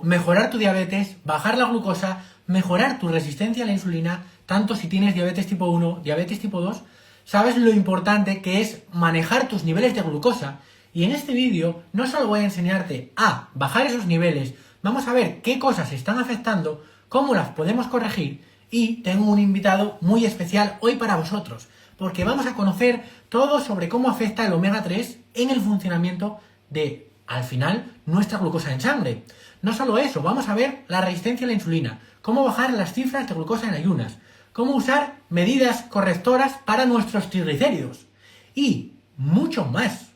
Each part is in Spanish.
Mejorar tu diabetes, bajar la glucosa, mejorar tu resistencia a la insulina, tanto si tienes diabetes tipo 1, diabetes tipo 2, sabes lo importante que es manejar tus niveles de glucosa. Y en este vídeo no solo voy a enseñarte a bajar esos niveles, vamos a ver qué cosas están afectando, cómo las podemos corregir, y tengo un invitado muy especial hoy para vosotros, porque vamos a conocer todo sobre cómo afecta el omega 3 en el funcionamiento de, al final, nuestra glucosa en sangre. No solo eso, vamos a ver la resistencia a la insulina, cómo bajar las cifras de glucosa en ayunas, cómo usar medidas correctoras para nuestros triglicéridos y mucho más.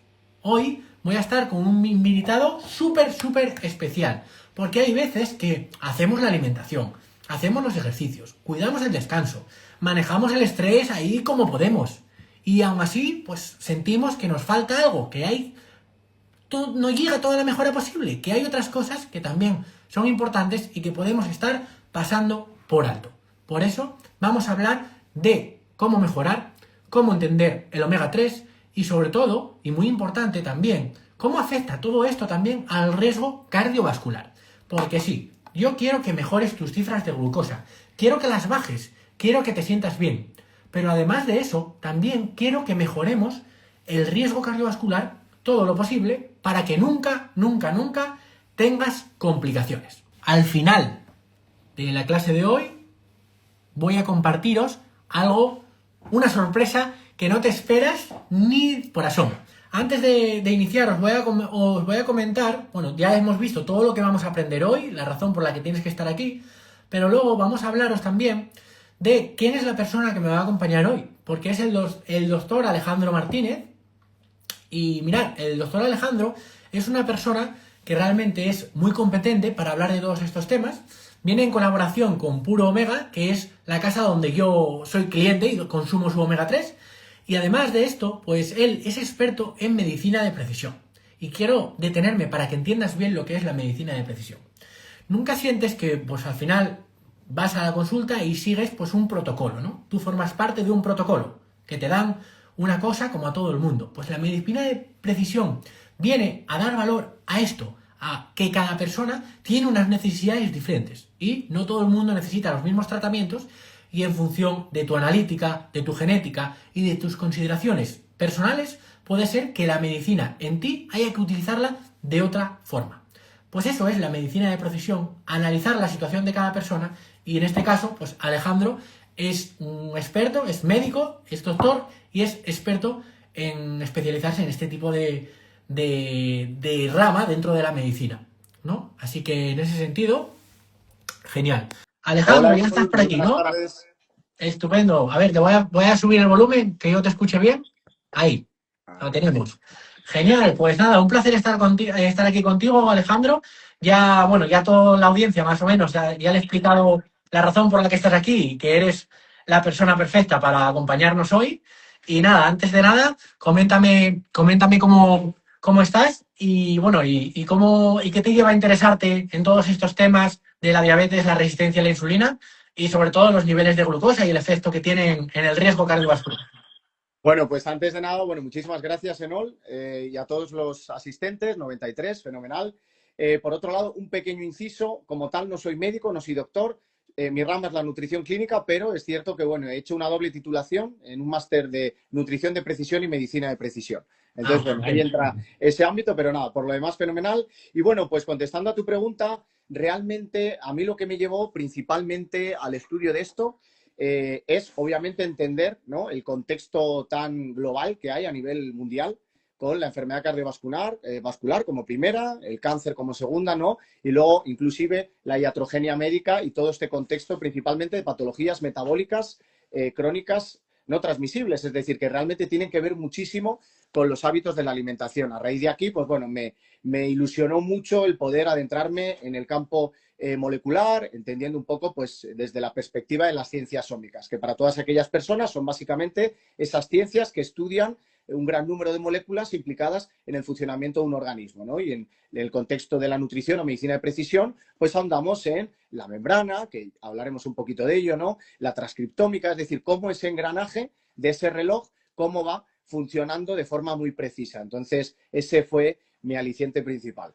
Hoy voy a estar con un invitado súper especial, porque hay veces que hacemos la alimentación, hacemos los ejercicios, cuidamos el descanso, manejamos el estrés ahí como podemos, y aún así pues sentimos que nos falta algo, que hay no llega toda la mejora posible, que hay otras cosas que también son importantes y que podemos estar pasando por alto. Por eso vamos a hablar de cómo mejorar, cómo entender el omega 3 y sobre todo, y muy importante también, cómo afecta todo esto también al riesgo cardiovascular. Porque sí, yo quiero que mejores tus cifras de glucosa, quiero que las bajes, quiero que te sientas bien, pero además de eso, también quiero que mejoremos el riesgo cardiovascular todo lo posible para que nunca tengas complicaciones. Al final de la clase de hoy voy a compartiros algo, una sorpresa que no te esperas ni por asomo. Antes de iniciar os voy a comentar, bueno, ya hemos visto todo lo que vamos a aprender hoy, la razón por la que tienes que estar aquí, pero luego vamos a hablaros también de quién es la persona que me va a acompañar hoy, porque es el doctor Alejandro Martínez. Y mirad, el doctor Alejandro es una persona que realmente es muy competente para hablar de todos estos temas. Viene en colaboración con Puro Omega, que es la casa donde yo soy cliente y consumo su omega 3. Y además de esto, pues él es experto en medicina de precisión. Y quiero detenerme para que entiendas bien lo que es la medicina de precisión. Nunca sientes que, pues al final, vas a la consulta y sigues pues un protocolo, ¿no? Tú formas parte de un protocolo que te dan una cosa como a todo el mundo. Pues la medicina de precisión viene a dar valor a esto, a que cada persona tiene unas necesidades diferentes y no todo el mundo necesita los mismos tratamientos, y en función de tu analítica, de tu genética y de tus consideraciones personales, puede ser que la medicina en ti haya que utilizarla de otra forma. Pues eso es la medicina de precisión, analizar la situación de cada persona, y en este caso, pues Alejandro es un experto, es médico, es doctor y es experto en especializarse en este tipo de rama dentro de la medicina, ¿no? Así que en ese sentido, genial. Alejandro, Hola, ya estás Emanuel, por muy aquí, buenas ¿no? tardes. Estupendo. A ver, voy a subir el volumen, que yo te escuche bien. Ahí, Ah, lo tenemos. Genial, pues nada, un placer estar aquí contigo, Alejandro. Ya, bueno, ya toda la audiencia más o menos, ya le he explicado la razón por la que estás aquí y que eres la persona perfecta para acompañarnos hoy. Y nada, antes de nada, coméntame cómo estás y bueno, y qué te lleva a interesarte en todos estos temas de la diabetes, la resistencia a la insulina y sobre todo los niveles de glucosa y el efecto que tienen en el riesgo cardiovascular. Bueno, pues antes de nada, bueno, muchísimas gracias, Enol, y a todos los asistentes, 93, fenomenal. Por otro lado, un pequeño inciso, como tal, no soy médico, no soy doctor, mi rama es la nutrición clínica, pero es cierto que, bueno, he hecho una doble titulación en un máster de nutrición de precisión y medicina de precisión. Entonces, bueno, ahí entra ese ámbito, pero nada, por lo demás, fenomenal. Y bueno, pues contestando a tu pregunta, realmente a mí lo que me llevó principalmente al estudio de esto es obviamente entender, ¿no?, el contexto tan global que hay a nivel mundial con la enfermedad cardiovascular vascular como primera, el cáncer como segunda, ¿no? Y luego inclusive la iatrogenia médica y todo este contexto principalmente de patologías metabólicas crónicas no transmisibles, es decir, que realmente tienen que ver muchísimo con los hábitos de la alimentación. A raíz de aquí, pues bueno, me ilusionó mucho el poder adentrarme en el campo molecular, entendiendo un poco pues desde la perspectiva de las ciencias ómicas, que para todas aquellas personas son básicamente esas ciencias que estudian un gran número de moléculas implicadas en el funcionamiento de un organismo, ¿no? Y en el contexto de la nutrición o medicina de precisión, pues ahondamos en la membrana, que hablaremos un poquito de ello, ¿no? La transcriptómica, es decir, cómo ese engranaje de ese reloj, cómo va funcionando de forma muy precisa. Entonces, ese fue mi aliciente principal.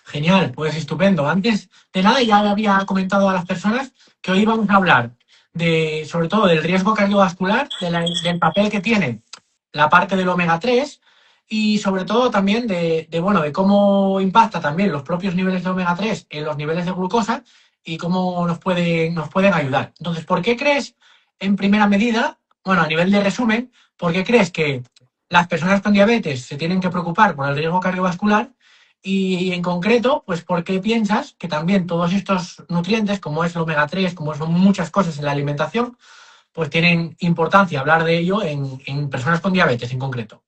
Genial, pues estupendo. Antes de nada, ya había comentado a las personas que hoy vamos a hablar de, sobre todo, del riesgo cardiovascular, del papel que tiene la parte del omega 3 y sobre todo también bueno, de cómo impacta también los propios niveles de omega 3 en los niveles de glucosa y cómo nos pueden ayudar. Entonces, ¿por qué crees, en primera medida, bueno, a nivel de resumen, por qué crees que las personas con diabetes se tienen que preocupar por el riesgo cardiovascular? Y en concreto, pues ¿por qué piensas que también todos estos nutrientes, como es el omega 3, como son muchas cosas en la alimentación, pues tienen importancia hablar de ello en personas con diabetes en concreto?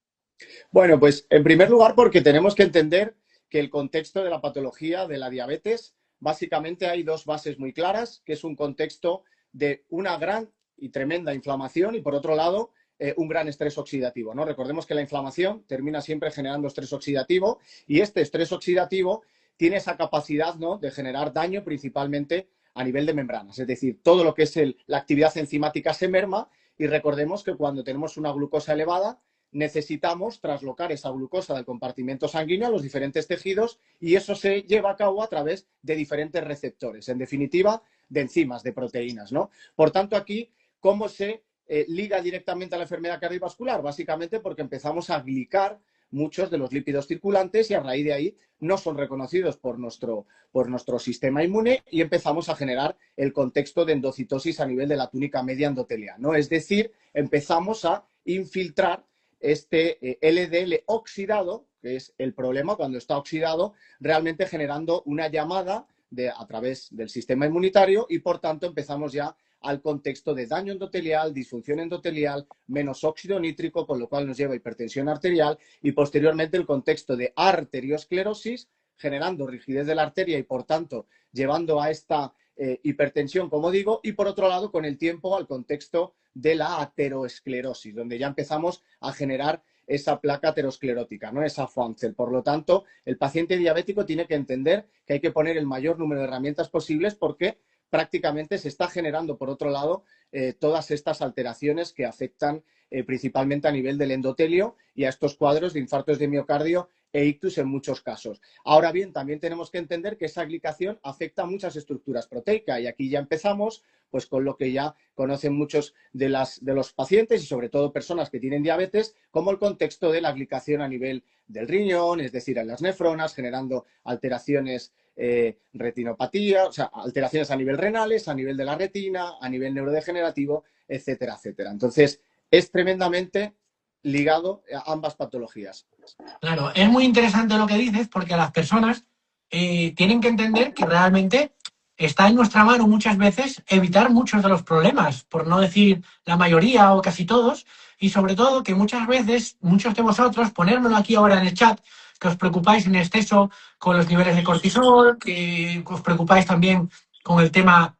Bueno, pues en primer lugar porque tenemos que entender que el contexto de la patología de la diabetes, básicamente hay dos bases muy claras, que es un contexto de una gran y tremenda inflamación y por otro lado un gran estrés oxidativo, ¿no? Recordemos que la inflamación termina siempre generando estrés oxidativo y este estrés oxidativo tiene esa capacidad, ¿no?, de generar daño principalmente a nivel de membranas, es decir, todo lo que es la actividad enzimática se merma y recordemos que cuando tenemos una glucosa elevada necesitamos traslocar esa glucosa del compartimento sanguíneo a los diferentes tejidos y eso se lleva a cabo a través de diferentes receptores, en definitiva, de enzimas, de proteínas, ¿no? Por tanto, aquí, ¿cómo se liga directamente a la enfermedad cardiovascular? Básicamente porque empezamos a glicar muchos de los lípidos circulantes y a raíz de ahí no son reconocidos por nuestro sistema inmune y empezamos a generar el contexto de endocitosis a nivel de la túnica media endotelial, ¿no? Es decir, empezamos a infiltrar este LDL oxidado, que es el problema cuando está oxidado, realmente generando una llamada a través del sistema inmunitario y por tanto empezamos ya al contexto de daño endotelial, disfunción endotelial, menos óxido nítrico, con lo cual nos lleva a hipertensión arterial y posteriormente el contexto de arteriosclerosis, generando rigidez de la arteria y por tanto llevando a esta hipertensión, como digo, y por otro lado, con el tiempo, al contexto de la ateroesclerosis, donde ya empezamos a generar esa placa aterosclerótica, ¿no? Esa Funzel. Por lo tanto, el paciente diabético tiene que entender que hay que poner el mayor número de herramientas posibles porque prácticamente se está generando, por otro lado, todas estas alteraciones que afectan principalmente a nivel del endotelio y a estos cuadros de infartos de miocardio e ictus en muchos casos. Ahora bien, también tenemos que entender que esa glicación afecta a muchas estructuras proteicas y aquí ya empezamos pues con lo que ya conocen muchos de los pacientes y sobre todo personas que tienen diabetes, como el contexto de la glicación a nivel del riñón, es decir, en las nefronas, generando alteraciones retinopatía, o sea, alteraciones a nivel renales, a nivel de la retina, a nivel neurodegenerativo, etcétera, etcétera. Entonces, es tremendamente ligado a ambas patologías. Claro, es muy interesante lo que dices porque las personas tienen que entender que realmente está en nuestra mano muchas veces evitar muchos de los problemas, por no decir la mayoría o casi todos, y sobre todo que muchas veces, muchos de vosotros, ponérmelo aquí ahora en el chat, que os preocupáis en exceso con los niveles de cortisol, que os preocupáis también con el tema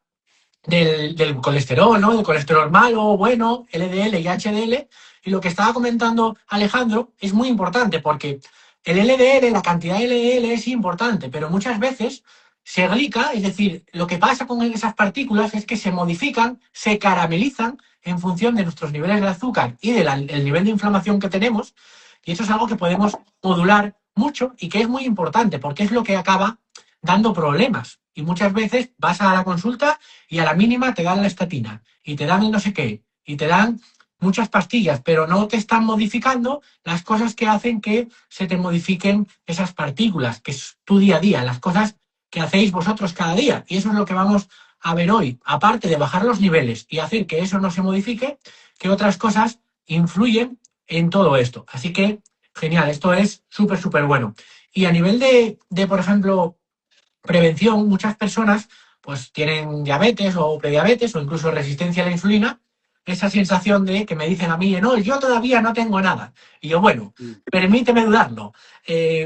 del colesterol, ¿no? Del colesterol malo, bueno, LDL y HDL. Y lo que estaba comentando Alejandro es muy importante porque el LDL, la cantidad de LDL es importante, pero muchas veces se glica, es decir, lo que pasa con esas partículas es que se modifican, se caramelizan en función de nuestros niveles de azúcar y del nivel de inflamación que tenemos. Y eso es algo que podemos modular mucho y que es muy importante porque es lo que acaba dando problemas. Y muchas veces vas a la consulta y a la mínima te dan la estatina y te dan el no sé qué y te dan muchas pastillas, pero no te están modificando las cosas que hacen que se te modifiquen esas partículas, que es tu día a día, las cosas que hacéis vosotros cada día. Y eso es lo que vamos a ver hoy. Aparte de bajar los niveles y hacer que eso no se modifique, que otras cosas influyen en todo esto. Así que, genial, esto es súper, súper bueno. Y a nivel por ejemplo, prevención, muchas personas pues tienen diabetes o prediabetes o incluso resistencia a la insulina, esa sensación de que me dicen a mí, no, yo todavía no tengo nada. Y yo, bueno, permíteme dudarlo,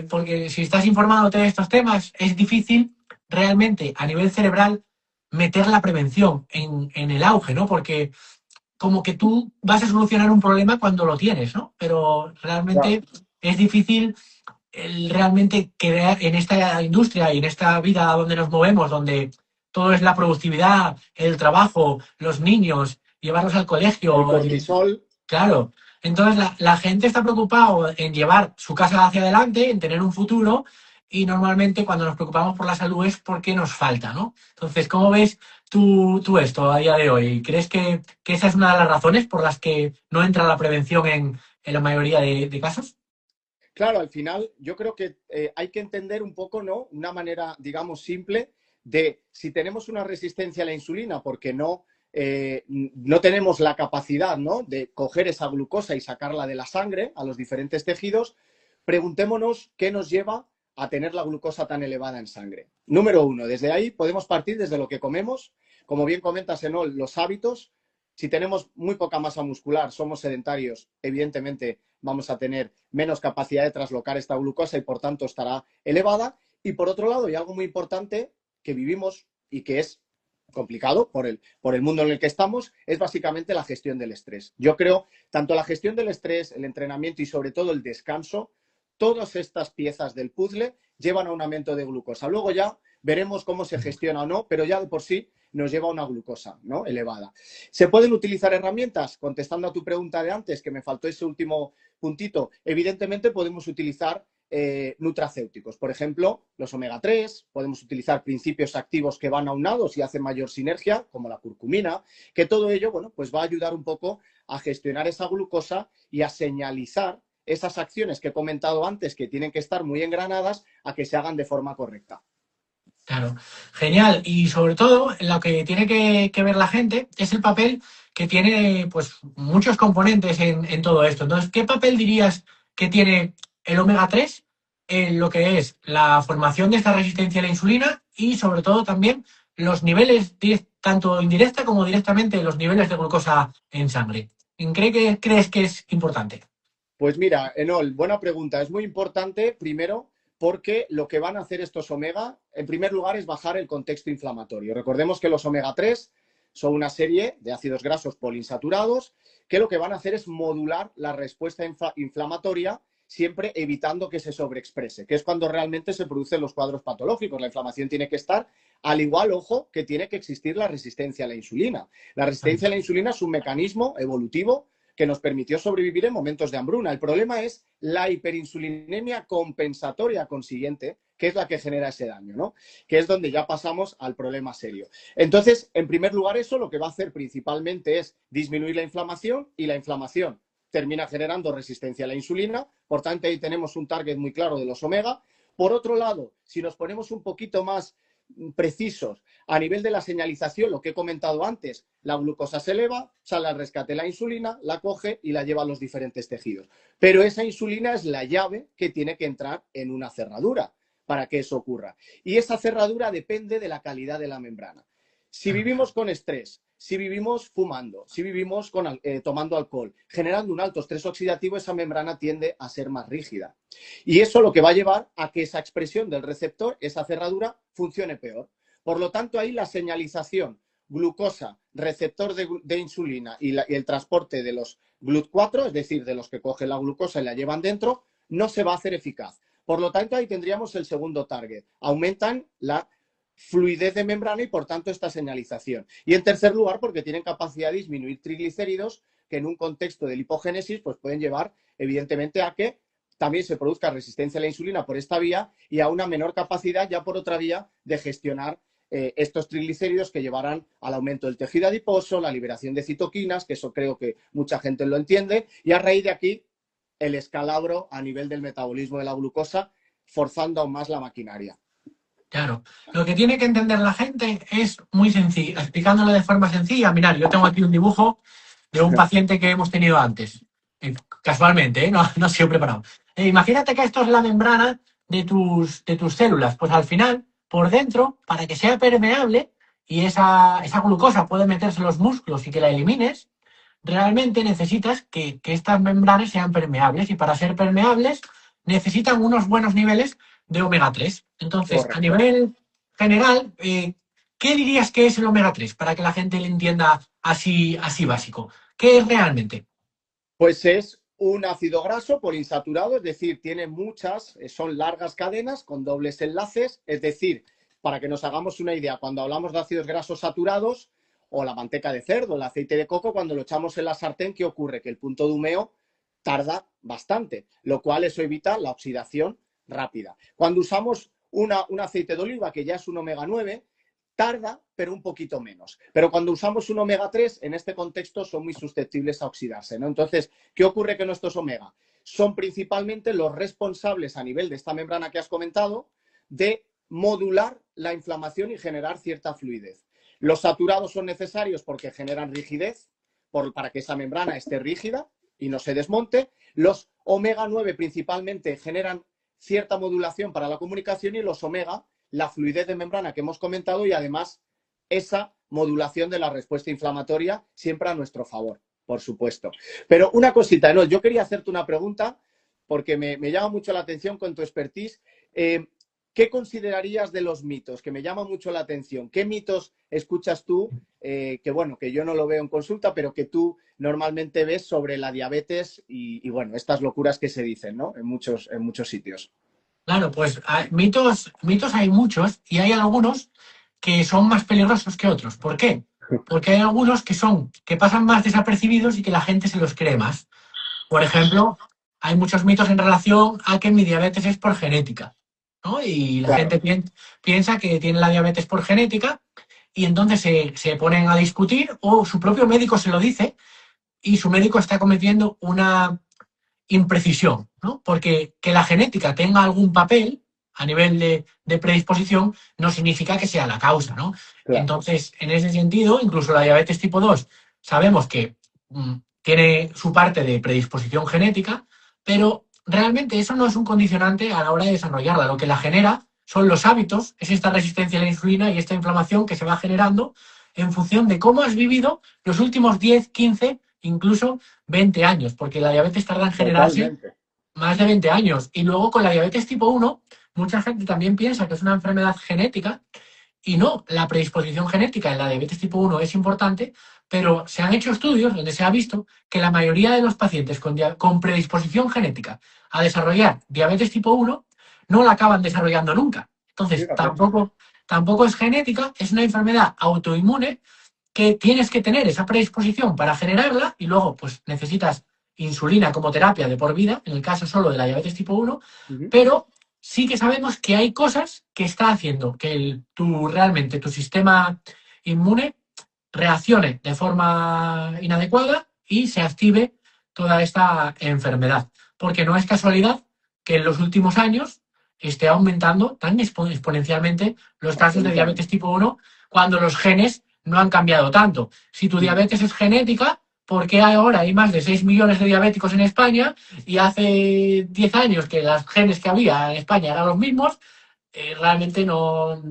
porque si estás informándote de estos temas, es difícil realmente a nivel cerebral meter la prevención en el auge, ¿no? Porque como que tú vas a solucionar un problema cuando lo tienes, ¿no? Pero realmente es difícil el realmente crear en esta industria y en esta vida donde nos movemos, donde todo es la productividad, el trabajo, los niños, llevarlos al El colegio. cortisol. Claro. Entonces la gente está preocupada en llevar su casa hacia adelante, en tener un futuro y normalmente cuando nos preocupamos por la salud es porque nos falta, ¿no? Entonces, ¿cómo ves tú esto a día de hoy? ¿Crees que esa es una de las razones por las que no entra la prevención en la mayoría de casos? Claro, al final yo creo que hay que entender un poco, ¿no? Una manera, digamos, simple de si tenemos una resistencia a la insulina porque no tenemos la capacidad, ¿no? De coger esa glucosa y sacarla de la sangre a los diferentes tejidos, preguntémonos qué nos lleva a tener la glucosa tan elevada en sangre. Número uno, desde ahí podemos partir desde lo que comemos. Como bien comentas, Enol, los hábitos. Si tenemos muy poca masa muscular, somos sedentarios, evidentemente vamos a tener menos capacidad de traslocar esta glucosa y por tanto estará elevada. Y por otro lado, y algo muy importante que vivimos y que es complicado por el mundo en el que estamos, es básicamente la gestión del estrés. Yo creo, tanto la gestión del estrés, el entrenamiento y sobre todo el descanso, todas estas piezas del puzzle llevan a un aumento de glucosa. Luego ya veremos cómo se gestiona o no, pero ya de por sí nos lleva a una glucosa, ¿no? Elevada. ¿Se pueden utilizar herramientas? Contestando a tu pregunta de antes, que me faltó ese último puntito, evidentemente podemos utilizar nutracéuticos. Por ejemplo, los omega 3, podemos utilizar principios activos que van aunados y hacen mayor sinergia, como la curcumina, que todo ello, bueno, pues va a ayudar un poco a gestionar esa glucosa y a señalizar esas acciones que he comentado antes que tienen que estar muy engranadas a que se hagan de forma correcta. Claro, genial. Y sobre todo, lo que tiene que ver la gente es el papel que tiene pues muchos componentes en todo esto. Entonces, ¿qué papel dirías que tiene el omega 3 en lo que es la formación de esta resistencia a la insulina y sobre todo también los niveles, tanto indirecta como directamente, los niveles de glucosa en sangre? ¿Crees que es importante? Pues mira, Enol, buena pregunta. Es muy importante, primero, porque lo que van a hacer estos omega, en primer lugar, es bajar el contexto inflamatorio. Recordemos que los omega 3 son una serie de ácidos grasos poliinsaturados que lo que van a hacer es modular la respuesta inflamatoria, siempre evitando que se sobreexprese, que es cuando realmente se producen los cuadros patológicos. La inflamación tiene que estar al igual, ojo, que tiene que existir la resistencia a la insulina. La resistencia a la insulina es un mecanismo evolutivo que nos permitió sobrevivir en momentos de hambruna. El problema es la hiperinsulinemia compensatoria consiguiente, que es la que genera ese daño, ¿no? Que es donde ya pasamos al problema serio. Entonces, en primer lugar, eso lo que va a hacer principalmente es disminuir la inflamación y la inflamación termina generando resistencia a la insulina. Por tanto, ahí tenemos un target muy claro de los omega. Por otro lado, si nos ponemos un poquito más precisos a nivel de la señalización, lo que he comentado antes, la glucosa se eleva, sale al rescate la insulina, la coge y la lleva a los diferentes tejidos. Pero esa insulina es la llave que tiene que entrar en una cerradura para que eso ocurra. Y esa cerradura depende de la calidad de la membrana. Si vivimos con estrés, si vivimos fumando, si vivimos tomando alcohol, generando un alto estrés oxidativo, esa membrana tiende a ser más rígida. Y eso lo que va a llevar a que esa expresión del receptor, esa cerradura, funcione peor. Por lo tanto, ahí la señalización glucosa, receptor de insulina y el transporte de los GLUT4, es decir, de los que cogen la glucosa y la llevan dentro, no se va a hacer eficaz. Por lo tanto, ahí tendríamos el segundo target. Aumentan la fluidez de membrana y, por tanto, esta señalización. Y en tercer lugar, porque tienen capacidad de disminuir triglicéridos que en un contexto de lipogénesis pues pueden llevar, evidentemente, a que también se produzca resistencia a la insulina por esta vía y a una menor capacidad ya por otra vía de gestionar estos triglicéridos que llevarán al aumento del tejido adiposo, la liberación de citoquinas, que eso creo que mucha gente lo entiende, y a raíz de aquí el escalabro a nivel del metabolismo de la glucosa, forzando aún más la maquinaria. Claro, lo que tiene que entender la gente es muy sencillo, explicándolo de forma sencilla. Mirad, yo tengo aquí un dibujo de un paciente que hemos tenido antes, casualmente, ¿eh? No ha sido preparado. Imagínate que esto es la membrana de tus células, pues al final, por dentro, para que sea permeable y esa glucosa pueda meterse en los músculos y que la elimines, realmente necesitas que estas membranas sean permeables y para ser permeables necesitan unos buenos niveles de omega 3. Entonces, a Correcto. nivel general, ¿qué dirías que es el omega 3 para que la gente le entienda así básico? ¿Qué es realmente? Pues es un ácido graso poliinsaturado, es decir, tiene son largas cadenas con dobles enlaces, es decir, para que nos hagamos una idea, cuando hablamos de ácidos grasos saturados, o la manteca de cerdo, el aceite de coco, cuando lo echamos en la sartén, ¿qué ocurre? Que el punto de humeo tarda bastante, lo cual eso evita la oxidación rápida. Cuando usamos un aceite de oliva, que ya es un omega 9, tarda, pero un poquito menos. Pero cuando usamos un omega 3, en este contexto son muy susceptibles a oxidarse, ¿no? Entonces, ¿qué ocurre con estos omega? Son principalmente los responsables a nivel de esta membrana que has comentado de modular la inflamación y generar cierta fluidez. Los saturados son necesarios porque generan rigidez, para que esa membrana esté rígida y no se desmonte. Los omega 9 principalmente generan cierta modulación para la comunicación y los omega, la fluidez de membrana que hemos comentado y además esa modulación de la respuesta inflamatoria siempre a nuestro favor, por supuesto. Pero una cosita, no, yo quería hacerte una pregunta porque me llama mucho la atención con tu expertise. ¿Qué considerarías de los mitos? Que me llama mucho la atención. ¿Qué mitos escuchas tú, que yo no lo veo en consulta, pero que tú normalmente ves sobre la diabetes y estas locuras que se dicen, ¿no? En muchos sitios. Claro, pues mitos hay muchos y hay algunos que son más peligrosos que otros. ¿Por qué? Porque hay algunos que pasan más desapercibidos y que la gente se los cree más. Por ejemplo, hay muchos mitos en relación a que mi diabetes es por genética, ¿no? Y la Claro. gente piensa que tiene la diabetes por genética y entonces se ponen a discutir o su propio médico se lo dice y su médico está cometiendo una imprecisión, ¿no? Porque que la genética tenga algún papel a nivel de predisposición no significa que sea la causa, ¿no? Claro. Entonces, en ese sentido, incluso la diabetes tipo 2 sabemos que tiene su parte de predisposición genética, pero realmente eso no es un condicionante a la hora de desarrollarla. Lo que la genera son los hábitos, es esta resistencia a la insulina y esta inflamación que se va generando en función de cómo has vivido los últimos 10, 15, incluso 20 años, porque la diabetes tarda en generarse Totalmente. más de 20 años. Y luego con la diabetes tipo 1, mucha gente también piensa que es una enfermedad genética y no, la predisposición genética en la diabetes tipo 1 es importante, pero se han hecho estudios donde se ha visto que la mayoría de los pacientes con predisposición genética a desarrollar diabetes tipo 1 no la acaban desarrollando nunca. Entonces, Fíjate. tampoco es genética, es una enfermedad autoinmune que tienes que tener esa predisposición para generarla y luego pues necesitas insulina como terapia de por vida, en el caso solo de la diabetes tipo 1, pero sí que sabemos que hay cosas que está haciendo que realmente tu sistema inmune reaccione de forma inadecuada y se active toda esta enfermedad. Porque no es casualidad que en los últimos años esté aumentando tan exponencialmente los casos de diabetes tipo 1 cuando los genes no han cambiado tanto. Si tu diabetes es genética, ¿por qué ahora hay más de 6 millones de diabéticos en España y hace 10 años que los genes que había en España eran los mismos? Realmente no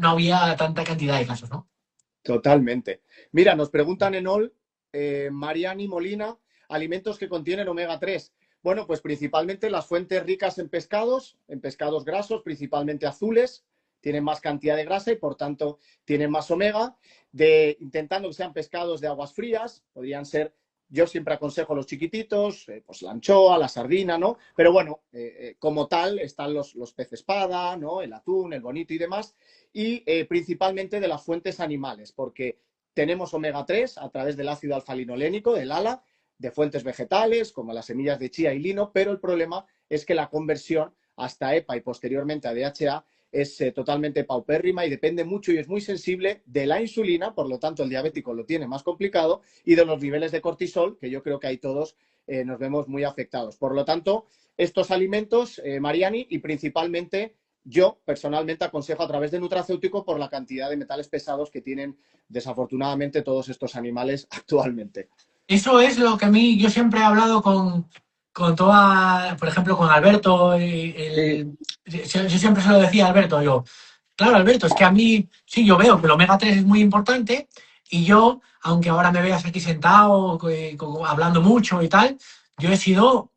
había tanta cantidad de casos, ¿no? Totalmente. Mira, nos preguntan en All, Mariani Molina, alimentos que contienen omega 3. Bueno, pues principalmente las fuentes ricas en pescados grasos, principalmente azules, tienen más cantidad de grasa y por tanto tienen más omega. Intentando que sean pescados de aguas frías, podrían ser, yo siempre aconsejo los chiquititos, pues la anchoa, la sardina, ¿no? Pero bueno, como tal están los peces espada, ¿no? El atún, el bonito y demás. Y principalmente de las fuentes animales, porque tenemos omega 3 a través del ácido alfa-linolénico, del ALA, de fuentes vegetales como las semillas de chía y lino, pero el problema es que la conversión hasta EPA y posteriormente a DHA es totalmente paupérrima y depende mucho y es muy sensible de la insulina, por lo tanto el diabético lo tiene más complicado, y de los niveles de cortisol, que yo creo que ahí todos nos vemos muy afectados. Por lo tanto, estos alimentos, Mariani, y principalmente yo personalmente aconsejo a través de nutracéutico por la cantidad de metales pesados que tienen desafortunadamente todos estos animales actualmente. Eso es lo que yo siempre he hablado con toda, por ejemplo, con Alberto. Sí, Yo siempre se lo decía a Alberto, yo, claro, Alberto, es que a mí, sí, yo veo que el omega 3 es muy importante y yo, aunque ahora me veas aquí sentado, hablando mucho y tal, yo he sido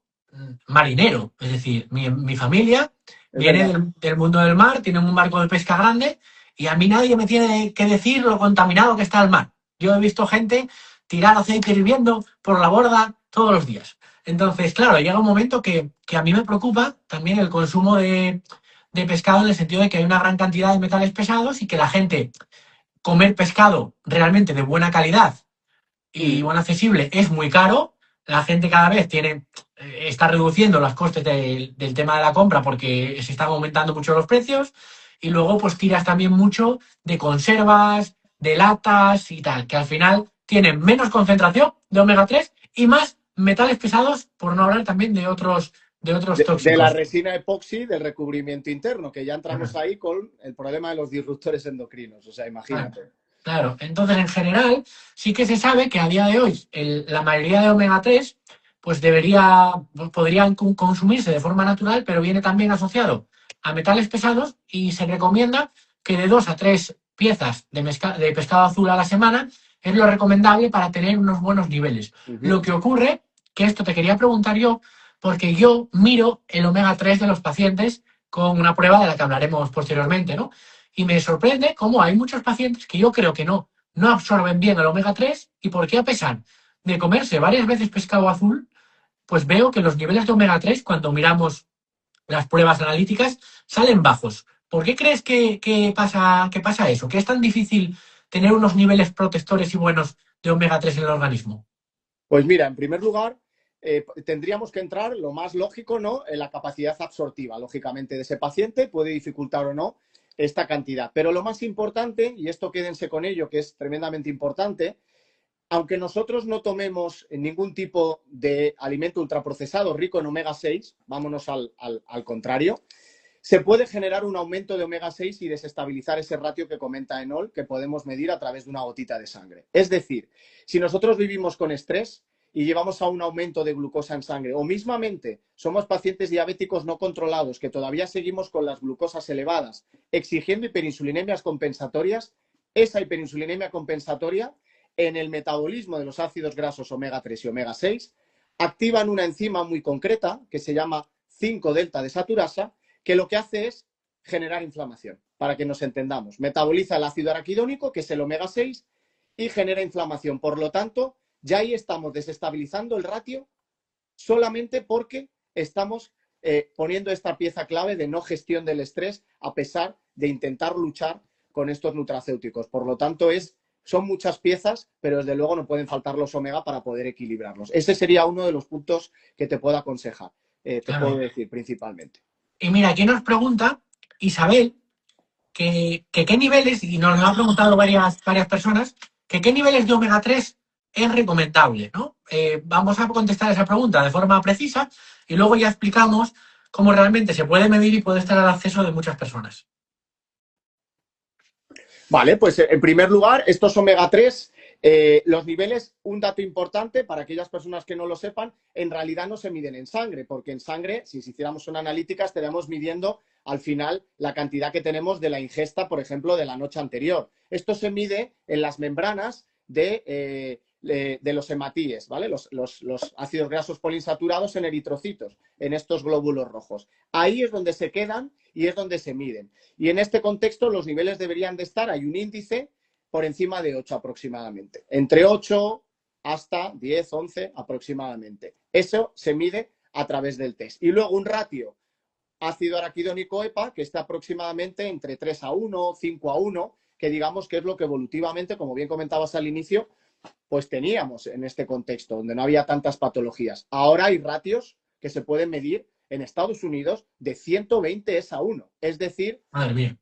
marinero. Es decir, mi familia es viene verdad. del mundo del mar, tienen un barco de pesca grande y a mí nadie me tiene que decir lo contaminado que está el mar. Yo he visto gente tirar aceite hirviendo por la borda todos los días. Entonces, claro, llega un momento que a mí me preocupa también el consumo de pescado en el sentido de que hay una gran cantidad de metales pesados y que la gente comer pescado realmente de buena calidad y bueno accesible es muy caro. La gente cada vez tiene está reduciendo los costes del tema de la compra porque se están aumentando mucho los precios. Y luego pues tiras también mucho de conservas, de latas y tal, que al final tienen menos concentración de omega 3 y más metales pesados, por no hablar también de otros De la tóxicos. resina epoxi del recubrimiento interno, que ya entramos Claro, ahí con el problema de los disruptores endocrinos. O sea, claro. imagínate. Claro, entonces en general sí que se sabe que a día de hoy la mayoría de omega 3 pues podrían consumirse de forma natural, pero viene también asociado a metales pesados y se recomienda que de 2 a 3 piezas de pescado azul a la semana es lo recomendable para tener unos buenos niveles. Ujú. Lo que ocurre, que esto te quería preguntar yo, porque yo miro el omega 3 de los pacientes con una prueba de la que hablaremos posteriormente, ¿no? Y me sorprende cómo hay muchos pacientes que yo creo que no absorben bien el omega 3 y por qué a pesar de comerse varias veces pescado azul, pues veo que los niveles de omega 3 cuando miramos las pruebas analíticas, salen bajos. ¿Por qué crees que pasa eso? ¿Que es tan difícil tener unos niveles protectores y buenos de omega 3 en el organismo? Pues mira, en primer lugar, tendríamos que entrar, lo más lógico, ¿no?, en la capacidad absortiva, lógicamente, de ese paciente, puede dificultar o no esta cantidad. Pero lo más importante, y esto quédense con ello, que es tremendamente importante, aunque nosotros no tomemos ningún tipo de alimento ultraprocesado rico en omega 6, vámonos al contrario, se puede generar un aumento de omega 6 y desestabilizar ese ratio que comenta Enol, que podemos medir a través de una gotita de sangre. Es decir, si nosotros vivimos con estrés y llevamos a un aumento de glucosa en sangre, o mismamente somos pacientes diabéticos no controlados, que todavía seguimos con las glucosas elevadas, exigiendo hiperinsulinemias compensatorias, esa hiperinsulinemia compensatoria en el metabolismo de los ácidos grasos omega 3 y omega 6 activan una enzima muy concreta que se llama 5-delta desaturasa, que lo que hace es generar inflamación, para que nos entendamos. Metaboliza el ácido araquidónico, que es el omega 6, y genera inflamación. Por lo tanto, ya ahí estamos desestabilizando el ratio solamente porque estamos poniendo esta pieza clave de no gestión del estrés a pesar de intentar luchar con estos nutracéuticos. Por lo tanto, son muchas piezas, pero desde luego no pueden faltar los omega para poder equilibrarlos. Ese sería uno de los puntos que te puedo aconsejar, te puedo Claro. decir principalmente. Y mira, aquí nos pregunta Isabel que qué niveles, y nos lo han preguntado varias personas, que qué niveles de omega 3 es recomendable, ¿no? Vamos a contestar esa pregunta de forma precisa y luego ya explicamos cómo realmente se puede medir y puede estar al acceso de muchas personas. Vale, pues en primer lugar, estos omega 3, los niveles, un dato importante para aquellas personas que no lo sepan, en realidad no se miden en sangre, porque en sangre, si hiciéramos una analítica, estaríamos midiendo al final la cantidad que tenemos de la ingesta, por ejemplo, de la noche anterior. Esto se mide en las membranas de los hematíes, ¿vale? Los ácidos grasos poliinsaturados en eritrocitos, en estos glóbulos rojos. Ahí es donde se quedan y es donde se miden. Y en este contexto los niveles deberían de estar, hay un índice por encima de 8 aproximadamente, entre 8 hasta 10, 11 aproximadamente. Eso se mide a través del test. Y luego un ratio ácido araquidónico EPA que está aproximadamente entre 3-1, 5-1, que digamos que es lo que evolutivamente, como bien comentabas al inicio, pues teníamos en este contexto, donde no había tantas patologías. Ahora hay ratios que se pueden medir en Estados Unidos de 120:1, es decir, Madre mía.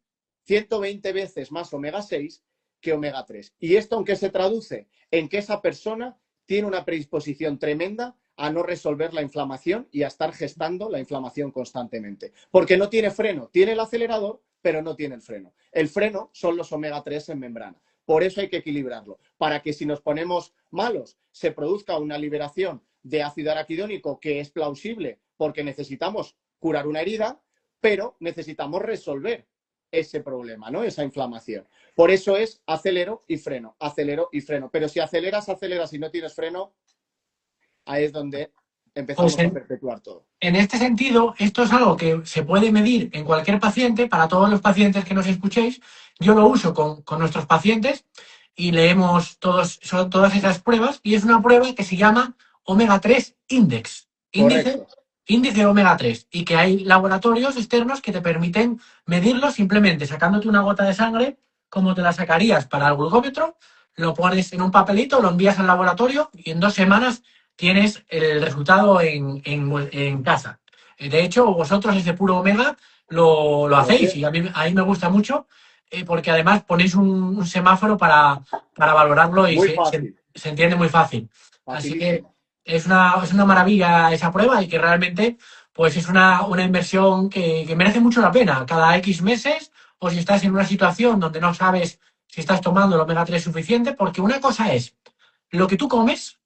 120 veces más omega 6 que omega 3. ¿Y esto en qué se traduce? En que esa persona tiene una predisposición tremenda a no resolver la inflamación y a estar gestando la inflamación constantemente. Porque no tiene freno, tiene el acelerador, pero no tiene el freno. El freno son los omega 3 en membrana. Por eso hay que equilibrarlo, para que si nos ponemos malos se produzca una liberación de ácido araquidónico que es plausible porque necesitamos curar una herida, pero necesitamos resolver ese problema, ¿no? Esa inflamación. Por eso es acelero y freno, acelero y freno. Pero si aceleras y no tienes freno, ahí es donde Pues empezamos a perpetuar todo. en este sentido, esto es algo que se puede medir en cualquier paciente, para todos los pacientes que nos escuchéis. Yo lo uso con nuestros pacientes y leemos todas esas pruebas y es una prueba que se llama Omega 3 Index, índice, Correcto. índice de Omega 3 y que hay laboratorios externos que te permiten medirlo simplemente sacándote una gota de sangre, como te la sacarías para el glucómetro, lo pones en un papelito, lo envías al laboratorio y en 2 semanas tienes el resultado en casa. De hecho, vosotros ese puro omega lo hacéis Fíjate, y a mí me gusta mucho porque además ponéis un semáforo para valorarlo y muy se fácil, se entiende muy fácil. Así que facilísimo. es una maravilla esa prueba y que realmente pues es una inversión que merece mucho la pena. Cada X meses o si estás en una situación donde no sabes si estás tomando el omega 3 suficiente, porque una cosa es lo que tú comes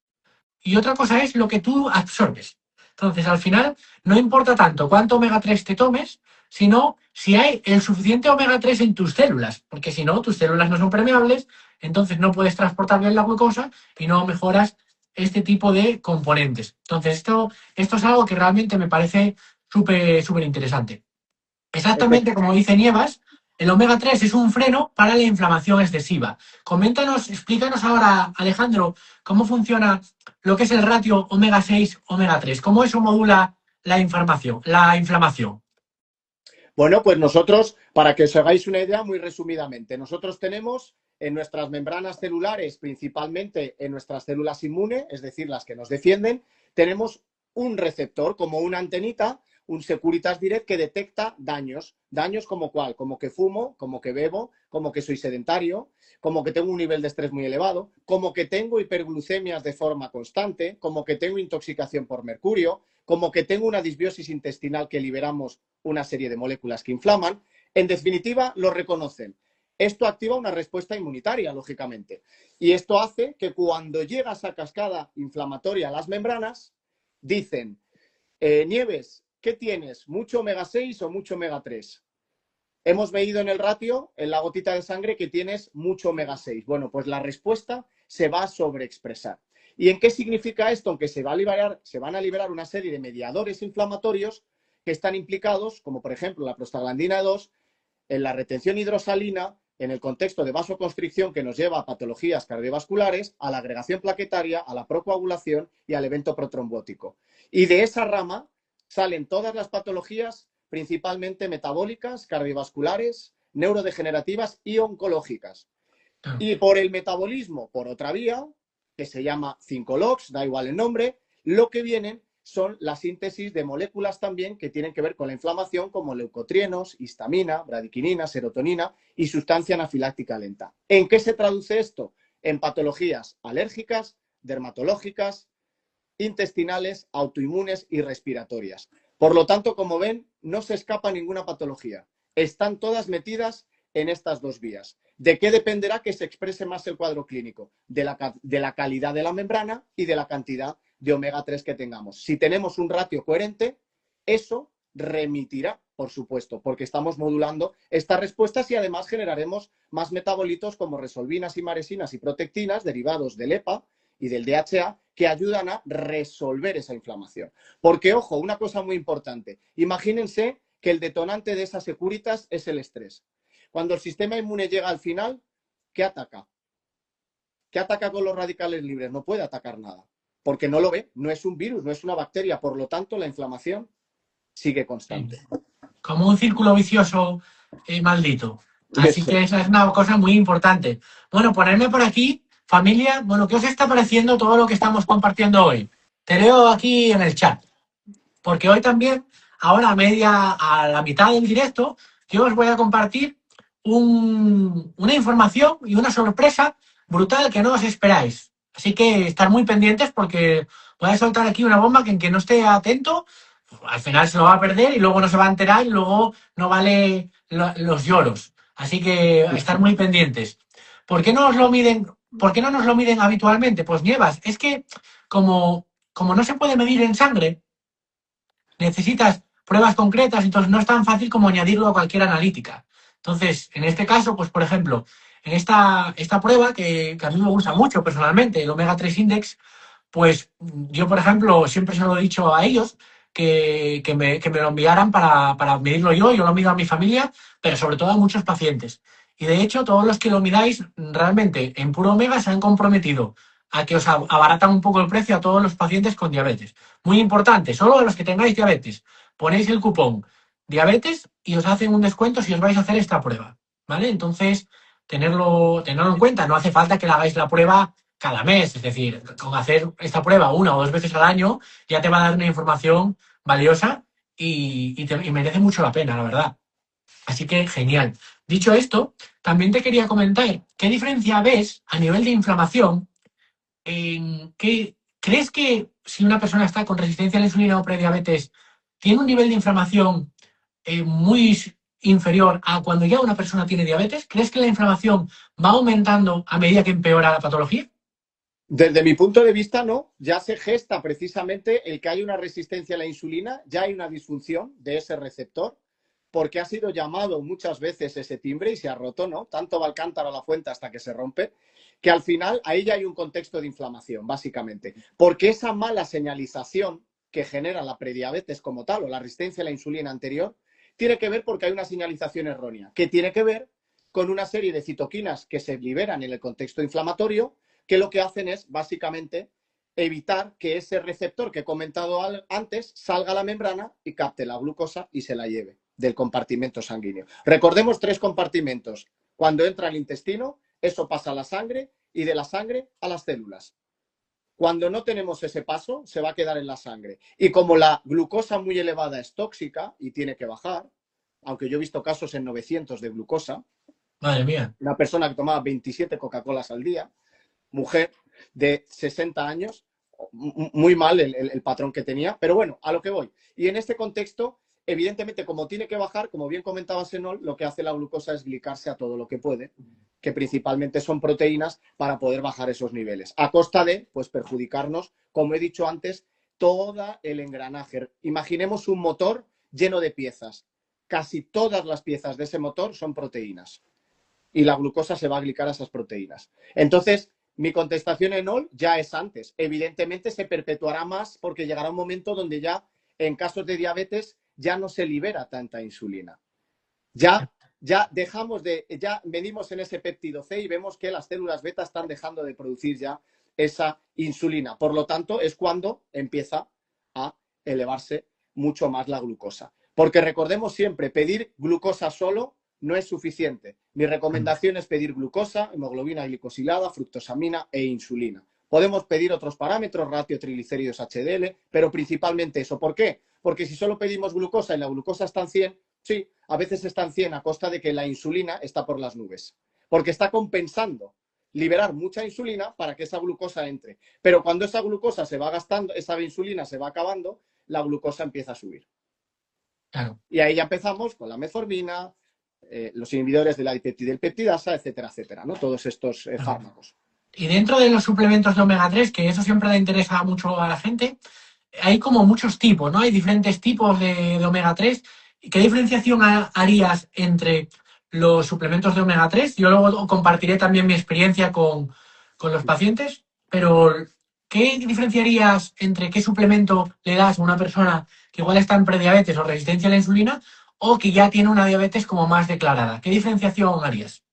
y otra cosa es lo que tú absorbes. Entonces, al final, no importa tanto cuánto omega 3 te tomes, sino si hay el suficiente omega 3 en tus células, porque si no, tus células no son permeables, entonces no puedes transportar bien la glucosa y no mejoras este tipo de componentes. Entonces, esto es algo que realmente me parece súper, súper interesante. Exactamente como dice Nievas, el omega 3 es un freno para la inflamación excesiva. Coméntanos, explícanos ahora, Alejandro, cómo funciona lo que es el ratio omega 6 omega 3, cómo eso modula la inflamación. Bueno, pues nosotros, para que os hagáis una idea muy resumidamente, nosotros tenemos en nuestras membranas celulares, principalmente en nuestras células inmunes, es decir, las que nos defienden, tenemos un receptor como una antenita, un Securitas Direct que detecta daños. Daños como cuál, como que fumo, como que bebo, como que soy sedentario, como que tengo un nivel de estrés muy elevado, como que tengo hiperglucemias de forma constante, como que tengo intoxicación por mercurio, como que tengo una disbiosis intestinal que liberamos una serie de moléculas que inflaman. En definitiva, lo reconocen. Esto activa una respuesta inmunitaria, lógicamente. Y esto hace que cuando llega esa cascada inflamatoria a las membranas, dicen, Nieves, ¿qué tienes? ¿Mucho omega 6 o mucho omega 3? Hemos medido en el ratio, en la gotita de sangre, que tienes mucho omega 6. Bueno, pues la respuesta se va a sobreexpresar. ¿Y en qué significa esto? Aunque se van a liberar una serie de mediadores inflamatorios que están implicados, como por ejemplo la prostaglandina 2, en la retención hidrosalina, en el contexto de vasoconstricción que nos lleva a patologías cardiovasculares, a la agregación plaquetaria, a la procoagulación y al evento protrombótico. Y de esa rama salen todas las patologías, principalmente metabólicas, cardiovasculares, neurodegenerativas y oncológicas. Y por el metabolismo, por otra vía, que se llama 5-LOX, da igual el nombre, lo que vienen son la síntesis de moléculas también que tienen que ver con la inflamación, como leucotrienos, histamina, bradiquinina, serotonina y sustancia anafiláctica lenta. ¿En qué se traduce esto? En patologías alérgicas, dermatológicas, intestinales, autoinmunes y respiratorias. Por lo tanto, como ven, no se escapa ninguna patología. Están todas metidas en estas dos vías. ¿De qué dependerá que se exprese más el cuadro clínico? De la calidad de la membrana y de la cantidad de omega 3 que tengamos. Si tenemos un ratio coherente, eso remitirá, por supuesto, porque estamos modulando estas respuestas y además generaremos más metabolitos como resolvinas y maresinas y protectinas derivados del EPA y del DHA que ayudan a resolver esa inflamación. Porque, ojo, una cosa muy importante, imagínense que el detonante de esas Securitas es el estrés. Cuando el sistema inmune llega al final, ¿qué ataca? ¿Qué ataca con los radicales libres? No puede atacar nada, porque no lo ve, no es un virus, no es una bacteria, por lo tanto la inflamación sigue constante. Como un círculo vicioso maldito. Así Eso. que esa es una cosa muy importante. Bueno, ponerme por aquí, familia, bueno, ¿qué os está pareciendo todo lo que estamos compartiendo hoy? Te leo aquí en el chat. Porque hoy también, ahora a la mitad del directo, yo os voy a compartir una información y una sorpresa brutal que no os esperáis. Así que estar muy pendientes porque voy a soltar aquí una bomba que en quien no esté atento, al final se lo va a perder y luego no se va a enterar y luego no vale los lloros. Así que estar muy pendientes. ¿Por qué no os lo miden? ¿Por qué no nos lo miden habitualmente? Pues Nievas, es que como no se puede medir en sangre, necesitas pruebas concretas, entonces no es tan fácil como añadirlo a cualquier analítica. Entonces, en este caso, pues por ejemplo, en esta prueba que a mí me gusta mucho personalmente, el omega 3 index, pues yo, por ejemplo, siempre se lo he dicho a ellos que me lo enviaran para medirlo yo lo mido a mi familia, pero sobre todo a muchos pacientes. Y de hecho, todos los que lo midáis realmente en puro omega se han comprometido a que os abaratan un poco el precio a todos los pacientes con diabetes. Muy importante, solo a los que tengáis diabetes. Ponéis el cupón diabetes y os hacen un descuento si os vais a hacer esta prueba. ¿Vale? Entonces, tenerlo en cuenta. No hace falta que le hagáis la prueba cada mes. Es decir, con hacer esta prueba una o dos veces al año ya te va a dar una información valiosa y merece mucho la pena, la verdad. Así que genial. Dicho esto, también te quería comentar, ¿qué diferencia ves a nivel de inflamación crees que si una persona está con resistencia a la insulina o prediabetes, tiene un nivel de inflamación muy inferior a cuando ya una persona tiene diabetes? ¿Crees que la inflamación va aumentando a medida que empeora la patología? Desde mi punto de vista, no. Ya se gesta precisamente el que hay una resistencia a la insulina, ya hay una disfunción de ese receptor, porque ha sido llamado muchas veces ese timbre y se ha roto, ¿no? Tanto va el cántaro a la fuente hasta que se rompe, que al final ahí ya hay un contexto de inflamación, básicamente. Porque esa mala señalización que genera la prediabetes como tal o la resistencia a la insulina anterior, tiene que ver porque hay una señalización errónea, que tiene que ver con una serie de citoquinas que se liberan en el contexto inflamatorio que lo que hacen es básicamente evitar que ese receptor que he comentado antes salga a la membrana y capte la glucosa y se la lleve del compartimento sanguíneo. Recordemos tres compartimentos. Cuando entra al intestino, eso pasa a la sangre y de la sangre a las células. Cuando no tenemos ese paso, se va a quedar en la sangre. Y como la glucosa muy elevada es tóxica y tiene que bajar, aunque yo he visto casos en 900 de glucosa, Madre mía. una persona que tomaba 27 Coca-Colas al día, mujer de 60 años, muy mal el patrón que tenía, pero bueno, a lo que voy. Y en este contexto, evidentemente, como tiene que bajar, como bien comentaba Senol, lo que hace la glucosa es glicarse a todo lo que puede, que principalmente son proteínas para poder bajar esos niveles, a costa de, pues, perjudicarnos, como he dicho antes, todo el engranaje. Imaginemos un motor lleno de piezas. Casi todas las piezas de ese motor son proteínas y la glucosa se va a glicar a esas proteínas. Entonces, mi contestación en all ya es antes. Evidentemente se perpetuará más porque llegará un momento donde ya en casos de diabetes ya no se libera tanta insulina. Ya dejamos ya venimos en ese péptido C y vemos que las células beta están dejando de producir ya esa insulina. Por lo tanto, es cuando empieza a elevarse mucho más la glucosa. Porque recordemos siempre, pedir glucosa solo no es suficiente. Mi recomendación es pedir glucosa, hemoglobina glicosilada, fructosamina e insulina. Podemos pedir otros parámetros, ratio triglicéridos HDL, pero principalmente eso. ¿Por qué? Porque si solo pedimos glucosa y la glucosa está en 100, sí, a veces está en 100 a costa de que la insulina está por las nubes. Porque está compensando liberar mucha insulina para que esa glucosa entre. Pero cuando esa glucosa se va gastando, esa insulina se va acabando, la glucosa empieza a subir. Claro. Y ahí ya empezamos con la metformina, los inhibidores de la dipeptidilpeptidasa, etcétera, etcétera, ¿no? Todos estos fármacos. Y dentro de los suplementos de omega 3, que eso siempre le interesa mucho a la gente, hay como muchos tipos, ¿no? Hay diferentes tipos de omega 3. ¿Qué diferenciación harías entre los suplementos de omega 3? Yo luego compartiré también mi experiencia con los pacientes, pero ¿qué diferenciarías entre qué suplemento le das a una persona que igual está en prediabetes o resistencia a la insulina o que ya tiene una diabetes como más declarada? ¿Qué diferenciación harías?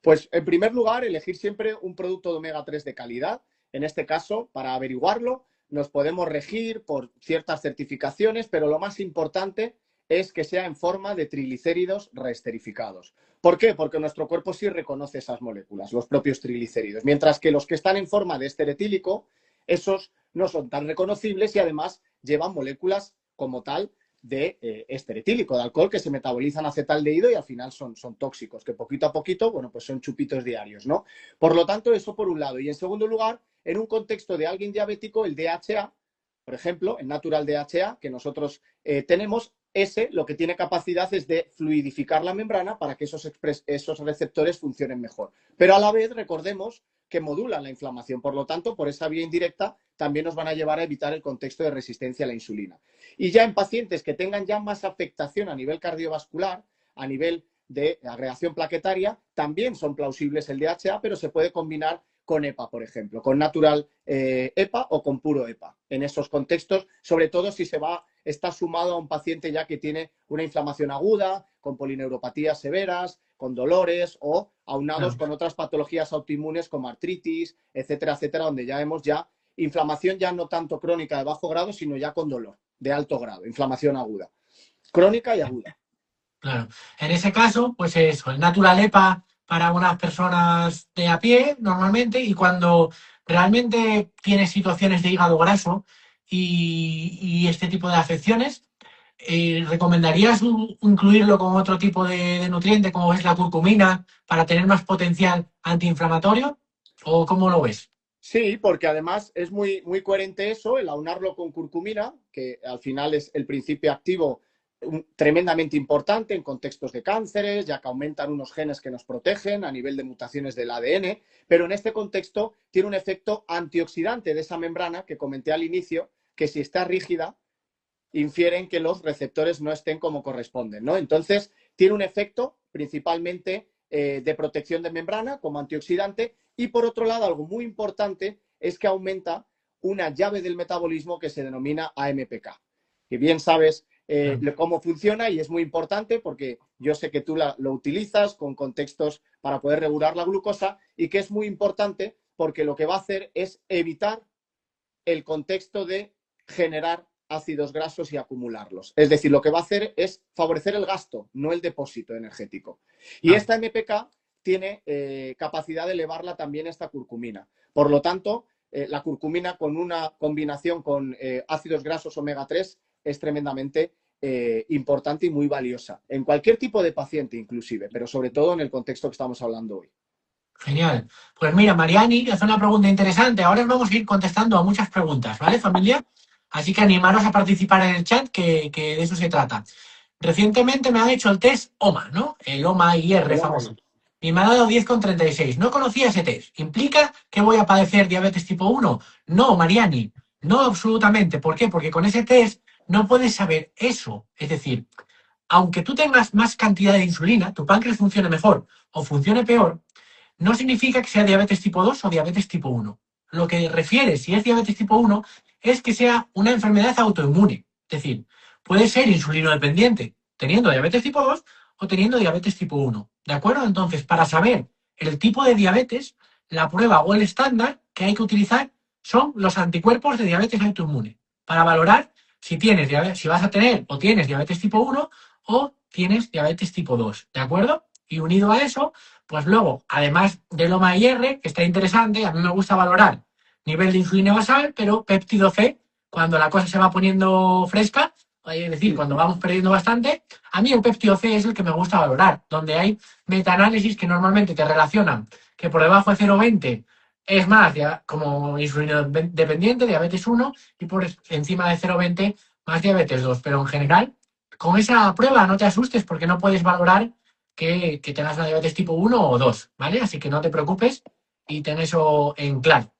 Pues en primer lugar, elegir siempre un producto de omega 3 de calidad. En este caso, para averiguarlo, nos podemos regir por ciertas certificaciones, pero lo más importante es que sea en forma de triglicéridos reesterificados. ¿Por qué? Porque nuestro cuerpo sí reconoce esas moléculas, los propios triglicéridos, mientras que los que están en forma de éster etílico, esos no son tan reconocibles y además llevan moléculas como tal de éster etílico, de alcohol, que se metabolizan a acetaldehído y al final son tóxicos, que poquito a poquito, bueno, pues son chupitos diarios, ¿no? Por lo tanto, eso por un lado. Y en segundo lugar, en un contexto de alguien diabético, el DHA, por ejemplo, el Natural DHA que nosotros tenemos, ese lo que tiene capacidad es de fluidificar la membrana para que esos receptores funcionen mejor. Pero a la vez, recordemos que modulan la inflamación. Por lo tanto, por esa vía indirecta, también nos van a llevar a evitar el contexto de resistencia a la insulina. Y ya en pacientes que tengan ya más afectación a nivel cardiovascular, a nivel de agregación plaquetaria, también son plausibles el DHA, pero se puede combinar con EPA, por ejemplo, con natural EPA o con puro EPA. En esos contextos, sobre todo si está sumado a un paciente ya que tiene una inflamación aguda, con polineuropatías severas, con dolores o aunados con otras patologías autoinmunes como artritis, etcétera, etcétera, donde ya vemos inflamación ya no tanto crónica de bajo grado, sino ya con dolor de alto grado, inflamación aguda, crónica y aguda. Claro. En ese caso, pues eso, el Natural EPA para unas personas de a pie, normalmente, y cuando realmente tienes situaciones de hígado graso y este tipo de afecciones, ¿recomendarías incluirlo con otro tipo de nutriente, como es la curcumina, para tener más potencial antiinflamatorio? ¿O cómo lo ves? Sí, porque además es muy coherente eso, el aunarlo con curcumina, que al final es el principio activo tremendamente importante en contextos de cánceres, ya que aumentan unos genes que nos protegen a nivel de mutaciones del ADN, pero en este contexto tiene un efecto antioxidante de esa membrana que comenté al inicio, que si está rígida, infieren que los receptores no estén como corresponden, ¿no? Entonces, tiene un efecto principalmente de protección de membrana como antioxidante y por otro lado, algo muy importante es que aumenta una llave del metabolismo que se denomina AMPK, que bien sabes cómo funciona y es muy importante porque yo sé que tú lo utilizas con contextos para poder regular la glucosa y que es muy importante porque lo que va a hacer es evitar el contexto de generar ácidos grasos y acumularlos. Es decir, lo que va a hacer es favorecer el gasto, no el depósito energético. Y Ah, esta MPK tiene capacidad de elevarla también esta curcumina. Por lo tanto, la curcumina con una combinación con ácidos grasos omega 3 es tremendamente importante y muy valiosa. En cualquier tipo de paciente inclusive, pero sobre todo en el contexto que estamos hablando hoy. genial. Pues mira, Mariani hace una pregunta interesante. Ahora os vamos a ir contestando a muchas preguntas, ¿vale, familia? Así que animaros a participar en el chat, que de eso se trata. Recientemente me han hecho el test OMA, ¿no? El OMA-IR famoso. Y me ha dado 10,36. No conocía ese test. ¿Implica que voy a padecer diabetes tipo 1? No, Mariani. No, absolutamente. ¿Por qué? Porque con ese test no puedes saber eso. Es decir, aunque tú tengas más cantidad de insulina, tu páncreas funcione mejor o funcione peor, no significa que sea diabetes tipo 2 o diabetes tipo 1. Lo que refiere, si es diabetes tipo 1, es que sea una enfermedad autoinmune. Es decir, puede ser insulino dependiente teniendo diabetes tipo 2 o teniendo diabetes tipo 1. ¿De acuerdo? Entonces, para saber el tipo de diabetes, la prueba o el estándar que hay que utilizar son los anticuerpos de diabetes autoinmune para valorar si tienes si vas a tener o tienes diabetes tipo 1 o tienes diabetes tipo 2. ¿De acuerdo? Y unido a eso, pues luego, además del OMA-IR, que está interesante, a mí me gusta valorar nivel de insulina basal, pero péptido C, cuando la cosa se va poniendo fresca, es decir, cuando vamos perdiendo bastante, a mí el péptido C es el que me gusta valorar, donde hay metaanálisis que normalmente te relacionan que por debajo de 0,20 es más ya como insulino dependiente, diabetes 1, y por encima de 0,20 más diabetes 2. Pero en general, con esa prueba no te asustes porque no puedes valorar que tengas una diabetes tipo 1 o 2, ¿vale? Así que no te preocupes y ten eso en claro.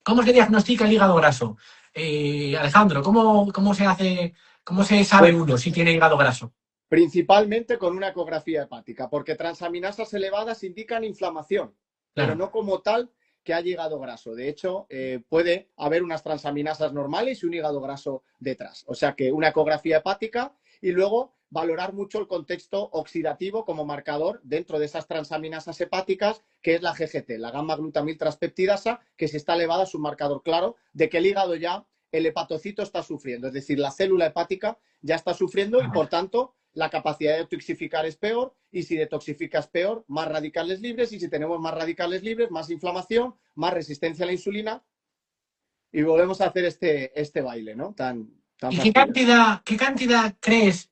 ¿Cómo se diagnostica el hígado graso? Alejandro, ¿cómo se hace, cómo se sabe Pues uno si tiene hígado graso? principalmente con una ecografía hepática, porque transaminasas elevadas indican inflamación, pero Claro. no como tal que haya hígado graso. De hecho, puede haber unas transaminasas normales y un hígado graso detrás. O sea que una ecografía hepática y luego valorar mucho el contexto oxidativo como marcador dentro de esas transaminasas hepáticas, que es la GGT, la gamma glutamil transpeptidasa, que si está elevada es un marcador claro de que el hígado ya, el hepatocito está sufriendo, es decir, la célula hepática ya está sufriendo y por tanto la capacidad de detoxificar es peor y si detoxificas peor, más radicales libres y si tenemos más radicales libres, más inflamación, más resistencia a la insulina y volvemos a hacer este baile, ¿no? Tan ¿Y fastidioso. qué cantidad crees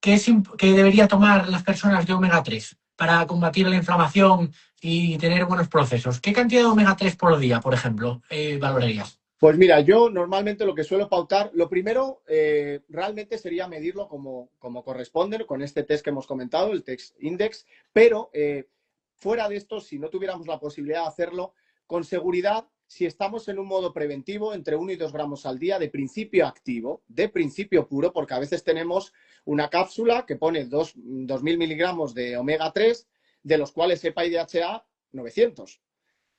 que debería tomar las personas de omega 3 para combatir la inflamación y tener buenos procesos? ¿Qué cantidad de omega 3 por día, por ejemplo, valorarías? Pues mira, yo normalmente lo que suelo pautar, lo primero realmente sería medirlo como corresponde con este test que hemos comentado, el test index, pero fuera de esto, si no tuviéramos la posibilidad de hacerlo, con seguridad, si estamos en un modo preventivo, entre 1 y 2 gramos al día de principio activo, de principio puro, porque a veces tenemos una cápsula que pone 2.000 miligramos de omega 3, de los cuales EPA y DHA 900.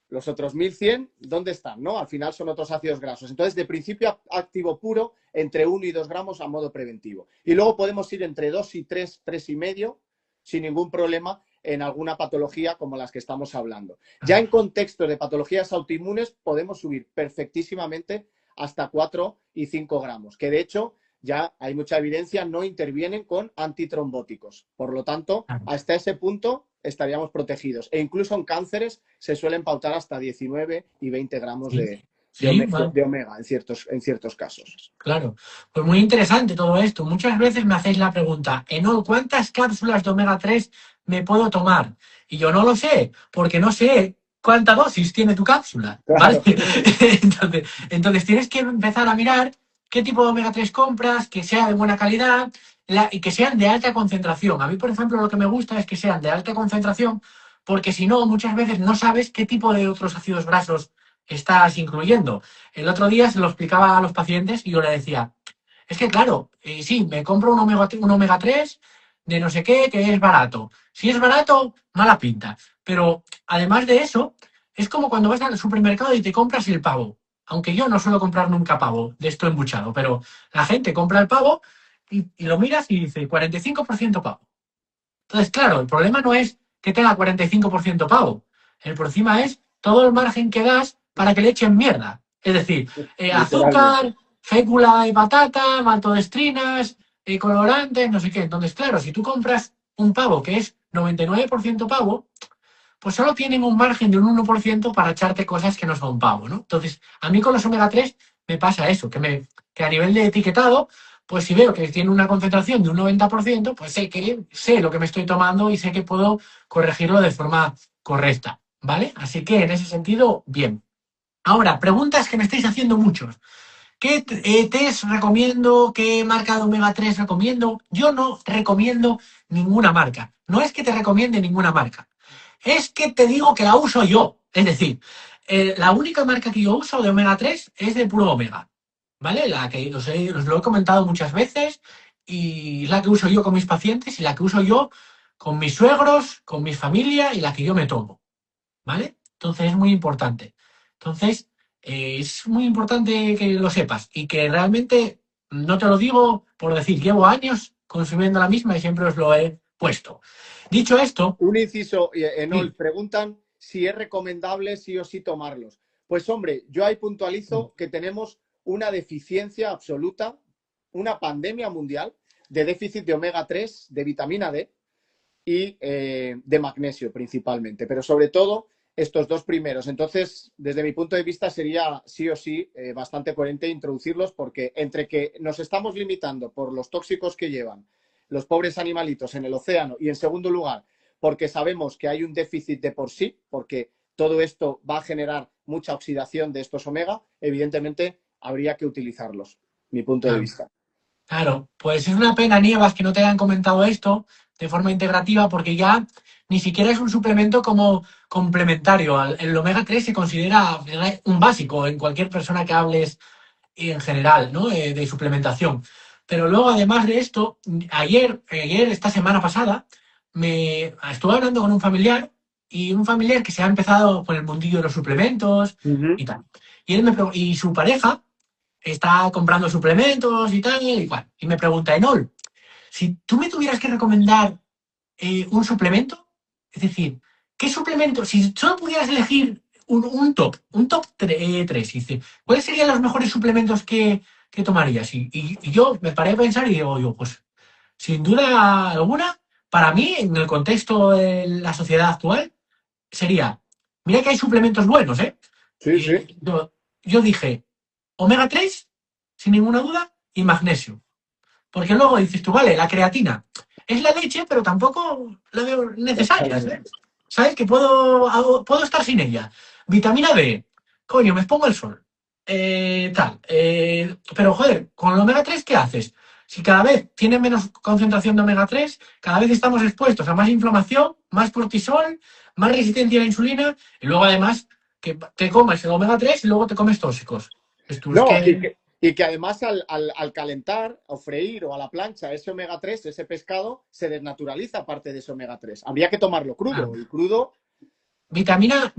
Los otros 1.100, ¿dónde están? ¿No? Al final son otros ácidos grasos. Entonces, de principio activo puro, entre 1 y 2 gramos a modo preventivo. Y luego podemos ir entre 2 y 3, 3,5, sin ningún problema, en alguna patología como las que estamos hablando. Ya en contextos de patologías autoinmunes podemos subir perfectísimamente hasta 4 y 5 gramos, que de hecho ya hay mucha evidencia, no intervienen con antitrombóticos. Por lo tanto, hasta ese punto estaríamos protegidos. E incluso en cánceres se suelen pautar hasta 19 y 20 gramos Sí, sí, vale. de omega en ciertos casos. Claro, pues muy interesante todo esto. Muchas veces me hacéis la pregunta, Enol, ¿cuántas cápsulas de omega 3 me puedo tomar? Y yo no lo sé, porque no sé cuánta dosis tiene tu cápsula, ¿vale? Claro. Entonces tienes que empezar a mirar qué tipo de omega 3 compras, que sea de buena calidad y que sean de alta concentración. A mí, por ejemplo, lo que me gusta es que sean de alta concentración, porque si no, muchas veces no sabes qué tipo de otros ácidos grasos estás incluyendo. El otro día se lo explicaba a los pacientes y yo le decía, es que claro, sí, me compro un omega 3 de no sé qué, que es barato. Si es barato, mala pinta. Pero además de eso, es como cuando vas al supermercado y te compras el pavo. Aunque yo no suelo comprar nunca pavo, de esto embuchado, pero la gente compra el pavo y lo miras y dice 45% pavo. Entonces, claro, el problema no es que tenga 45% pavo. El problema es todo el margen que das para que le echen mierda. Es decir, Literalmente. azúcar, fécula y patata, maltodextrinas, colorantes, no sé qué. Entonces, claro, si tú compras un pavo que es 99% pavo, pues solo tienen un margen de un 1% para echarte cosas que no son pavo, ¿no? Entonces, a mí con los omega 3 me pasa eso, que a nivel de etiquetado, pues si veo que tiene una concentración de un 90%, pues sé lo que me estoy tomando y sé que puedo corregirlo de forma correcta, ¿vale? Así que en ese sentido, bien. Ahora, preguntas que me estáis haciendo muchos. ¿Qué test recomiendo? ¿Qué marca de omega 3 recomiendo? Yo no recomiendo ninguna marca. No es que te recomiende ninguna marca. Es que te digo que la uso yo. Es decir, la única marca que yo uso de omega 3 es de puro omega. ¿Vale? La que os lo he comentado muchas veces y es la que uso yo con mis pacientes y la que uso yo con mis suegros, con mi familia y la que yo me tomo. ¿Vale? Entonces es muy importante. Entonces, es muy importante que lo sepas y que realmente no te lo digo por decir, llevo años consumiendo la misma y siempre os lo he puesto. Dicho esto, Un inciso, sí, Enol, preguntan si es recomendable sí o sí tomarlos. Pues hombre, yo ahí puntualizo que tenemos una deficiencia absoluta, una pandemia mundial de déficit de omega 3, de vitamina D y de magnesio principalmente, pero sobre todo estos dos primeros. Entonces, desde mi punto de vista, sería sí o sí bastante coherente introducirlos porque entre que nos estamos limitando por los tóxicos que llevan los pobres animalitos en el océano y en segundo lugar, porque sabemos que hay un déficit de por sí, porque todo esto va a generar mucha oxidación de estos omega, evidentemente habría que utilizarlos, mi punto de claro. vista. Claro, pues es una pena, Nievas, que no te hayan comentado esto de forma integrativa, porque ya ni siquiera es un suplemento como complementario. El omega 3 se considera un básico en cualquier persona que hables en general, ¿no? De suplementación. Pero luego, además de esto, esta semana pasada, me estuve hablando con un familiar y un familiar que se ha empezado con el mundillo de los suplementos Uh -huh. y tal. Y su pareja está comprando suplementos y tal y cual. Y me pregunta, Enol, si tú me tuvieras que recomendar un suplemento, es decir, ¿qué suplemento? Si solo pudieras elegir un top 3, dice, ¿cuáles serían los mejores suplementos que tomarías? Y yo me paré a pensar y digo, yo, pues, sin duda alguna, para mí, en el contexto de la sociedad actual, sería, mira que hay suplementos buenos, ¿eh? Sí, sí. Y yo dije, omega 3 sin ninguna duda, y magnesio. Porque luego dices tú, vale, la creatina es la leche, pero tampoco la veo necesaria, ¿sabes? Totalmente. ¿Sabes? Que puedo estar sin ella. Vitamina D, coño, me pongo el sol. Tal. Pero joder, con el omega 3, ¿qué haces? Si cada vez tiene menos concentración de omega 3, cada vez estamos expuestos a más inflamación, más cortisol, más resistencia a la insulina, y luego además que te comes el omega 3 y luego te comes tóxicos. Esto es No, que... y que además al calentar o freír o a la plancha ese omega 3, ese pescado, se desnaturaliza parte de ese omega 3. Habría que tomarlo crudo. Claro. El crudo, Vitamina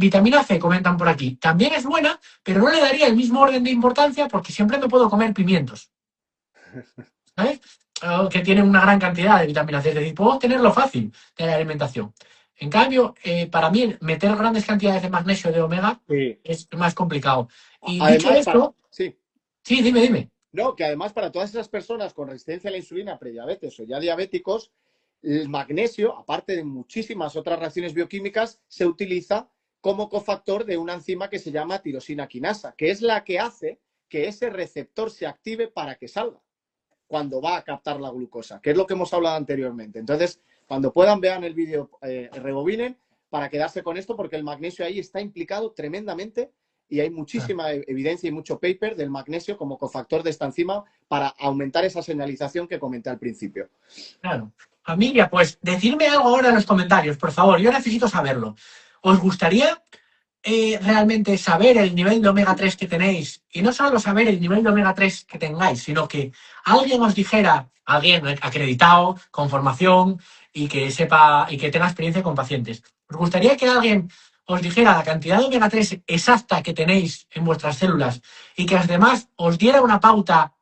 C, comentan por aquí. También es buena, pero no le daría el mismo orden de importancia porque siempre me puedo comer pimientos, ¿sabes? Que tienen una gran cantidad de vitamina C. Es decir, puedo tenerlo fácil de la alimentación. En cambio, para mí, meter grandes cantidades de magnesio de omega sí. es más complicado. Y dicho Además, esto, sí. sí, dime. No, que además para todas esas personas con resistencia a la insulina, prediabetes o ya diabéticos, El magnesio, aparte de muchísimas otras reacciones bioquímicas, se utiliza como cofactor de una enzima que se llama tirosina quinasa, que es la que hace que ese receptor se active para que salga cuando va a captar la glucosa, que es lo que hemos hablado anteriormente. Entonces, cuando puedan, vean el vídeo, rebobinen para quedarse con esto, porque el magnesio ahí está implicado tremendamente y hay muchísima evidencia y mucho paper del magnesio como cofactor de esta enzima para aumentar esa señalización que comenté al principio. Claro. Familia, pues decidme algo ahora en los comentarios, por favor. Yo necesito saberlo. ¿Os gustaría realmente saber el nivel de omega 3 que tenéis? Y no solo saber el nivel de omega 3 que tengáis, sino que alguien os dijera, alguien acreditado, con formación y que sepa y que tenga experiencia con pacientes. ¿Os gustaría que alguien os dijera la cantidad de omega 3 exacta que tenéis en vuestras células y que además os diera una pauta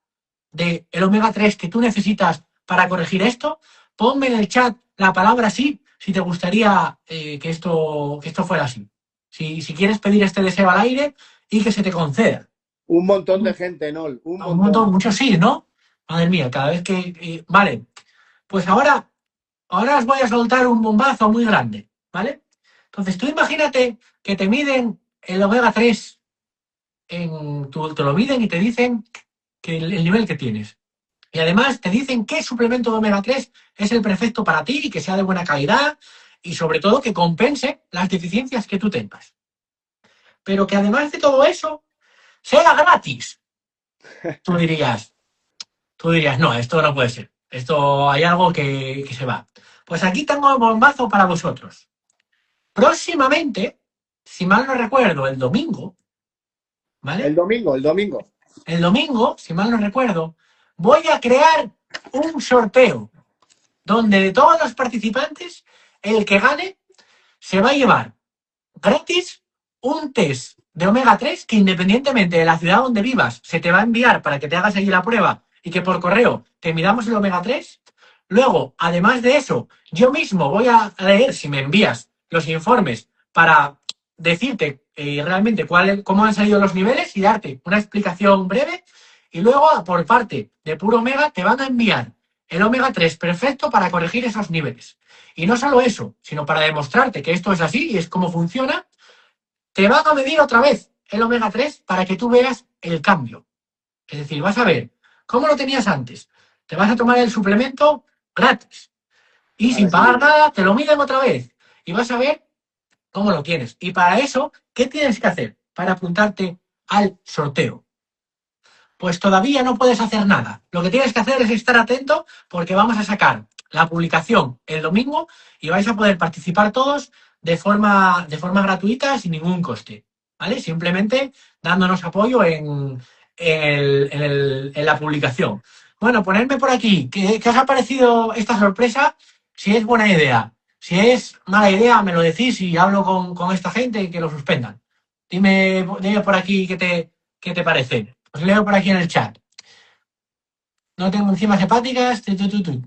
de el omega 3 que tú necesitas para corregir esto? Ponme en el chat la palabra sí, si te gustaría que esto fuera así. Si quieres pedir este deseo al aire y que se te conceda. Un montón de gente, Nol, un Un montón, montón. muchos sí, ¿no? Madre mía, cada vez que... vale, pues ahora os voy a soltar un bombazo muy grande, ¿vale? Entonces tú imagínate que te miden el omega 3, te lo miden y te dicen que el nivel que tienes. Y además te dicen qué suplemento de omega 3 es el perfecto para ti y que sea de buena calidad y sobre todo que compense las deficiencias que tú tengas. Pero que además de todo eso, sea gratis. Tú dirías, no, esto no puede ser. Esto hay algo que se va. Pues aquí tengo un bombazo para vosotros. Próximamente, si mal no recuerdo, el domingo, ¿vale? El domingo. El domingo, si mal no recuerdo, voy a crear un sorteo donde de todos los participantes, el que gane se va a llevar gratis un test de omega 3 que independientemente de la ciudad donde vivas, se te va a enviar para que te hagas allí la prueba y que por correo te midamos el omega 3. Luego, además de eso, yo mismo voy a leer si me envías los informes para decirte realmente cómo han salido los niveles y darte una explicación breve. Y luego, por parte de Puro Omega, te van a enviar el omega 3 perfecto para corregir esos niveles. Y no solo eso, sino para demostrarte que esto es así y es como funciona, te van a medir otra vez el omega 3 para que tú veas el cambio. Es decir, vas a ver cómo lo tenías antes. Te vas a tomar el suplemento gratis. Y sin pagar nada, te lo miden otra vez. Y vas a ver cómo lo tienes. Y para eso, ¿qué tienes que hacer para apuntarte al sorteo? Pues todavía no puedes hacer nada. Lo que tienes que hacer es estar atento porque vamos a sacar la publicación el domingo y vais a poder participar todos de forma gratuita sin ningún coste. ¿Vale? Simplemente dándonos apoyo en la publicación. Bueno, ponedme por aquí. ¿Qué os ha parecido esta sorpresa? Si es buena idea. Si es mala idea, me lo decís y hablo con esta gente y que lo suspendan. Dime por aquí qué te parece. Os leo por aquí en el chat. No tengo enzimas hepáticas.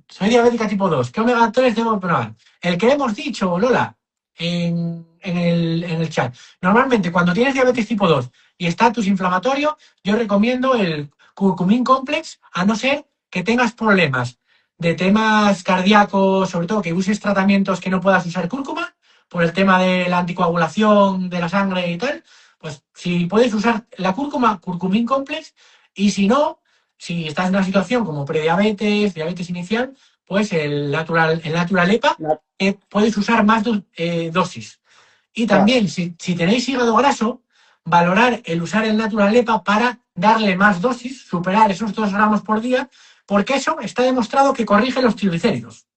Soy diabética tipo 2. ¿Qué omega 3 debo probar? El que hemos dicho, Lola, en el chat. Normalmente, cuando tienes diabetes tipo 2 y estatus inflamatorio, yo recomiendo el curcumin complex, a no ser que tengas problemas de temas cardíacos, sobre todo que uses tratamientos que no puedas usar cúrcuma, por el tema de la anticoagulación de la sangre y tal. Pues si puedes usar la cúrcuma, curcumin complex, y si no, si estás en una situación como prediabetes, diabetes inicial, pues el natural EPA, puedes usar más dosis. Y también, si tenéis hígado graso, valorar el usar el natural EPA para darle más dosis, superar esos 2 gramos por día, porque eso está demostrado que corrige los triglicéridos.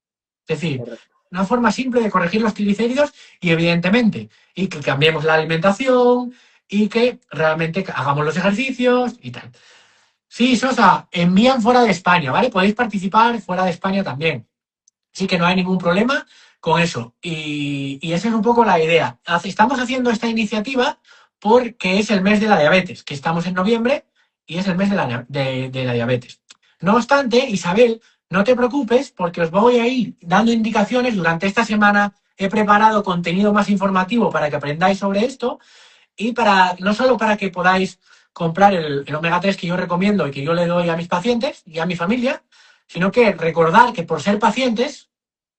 Es decir, una forma simple de corregir los triglicéridos y evidentemente, y que cambiemos la alimentación y que realmente hagamos los ejercicios y tal. Sí, Sosa, envían fuera de España, ¿vale? Podéis participar fuera de España también. Sí que no hay ningún problema con eso. Y esa es un poco la idea. Estamos haciendo esta iniciativa porque es el mes de la diabetes, que estamos en noviembre y es el mes de la diabetes. No obstante, Isabel, no te preocupes porque os voy a ir dando indicaciones durante esta semana. He preparado contenido más informativo para que aprendáis sobre esto y no solo para que podáis comprar el omega 3 que yo recomiendo y que yo le doy a mis pacientes y a mi familia, sino que recordar que por ser pacientes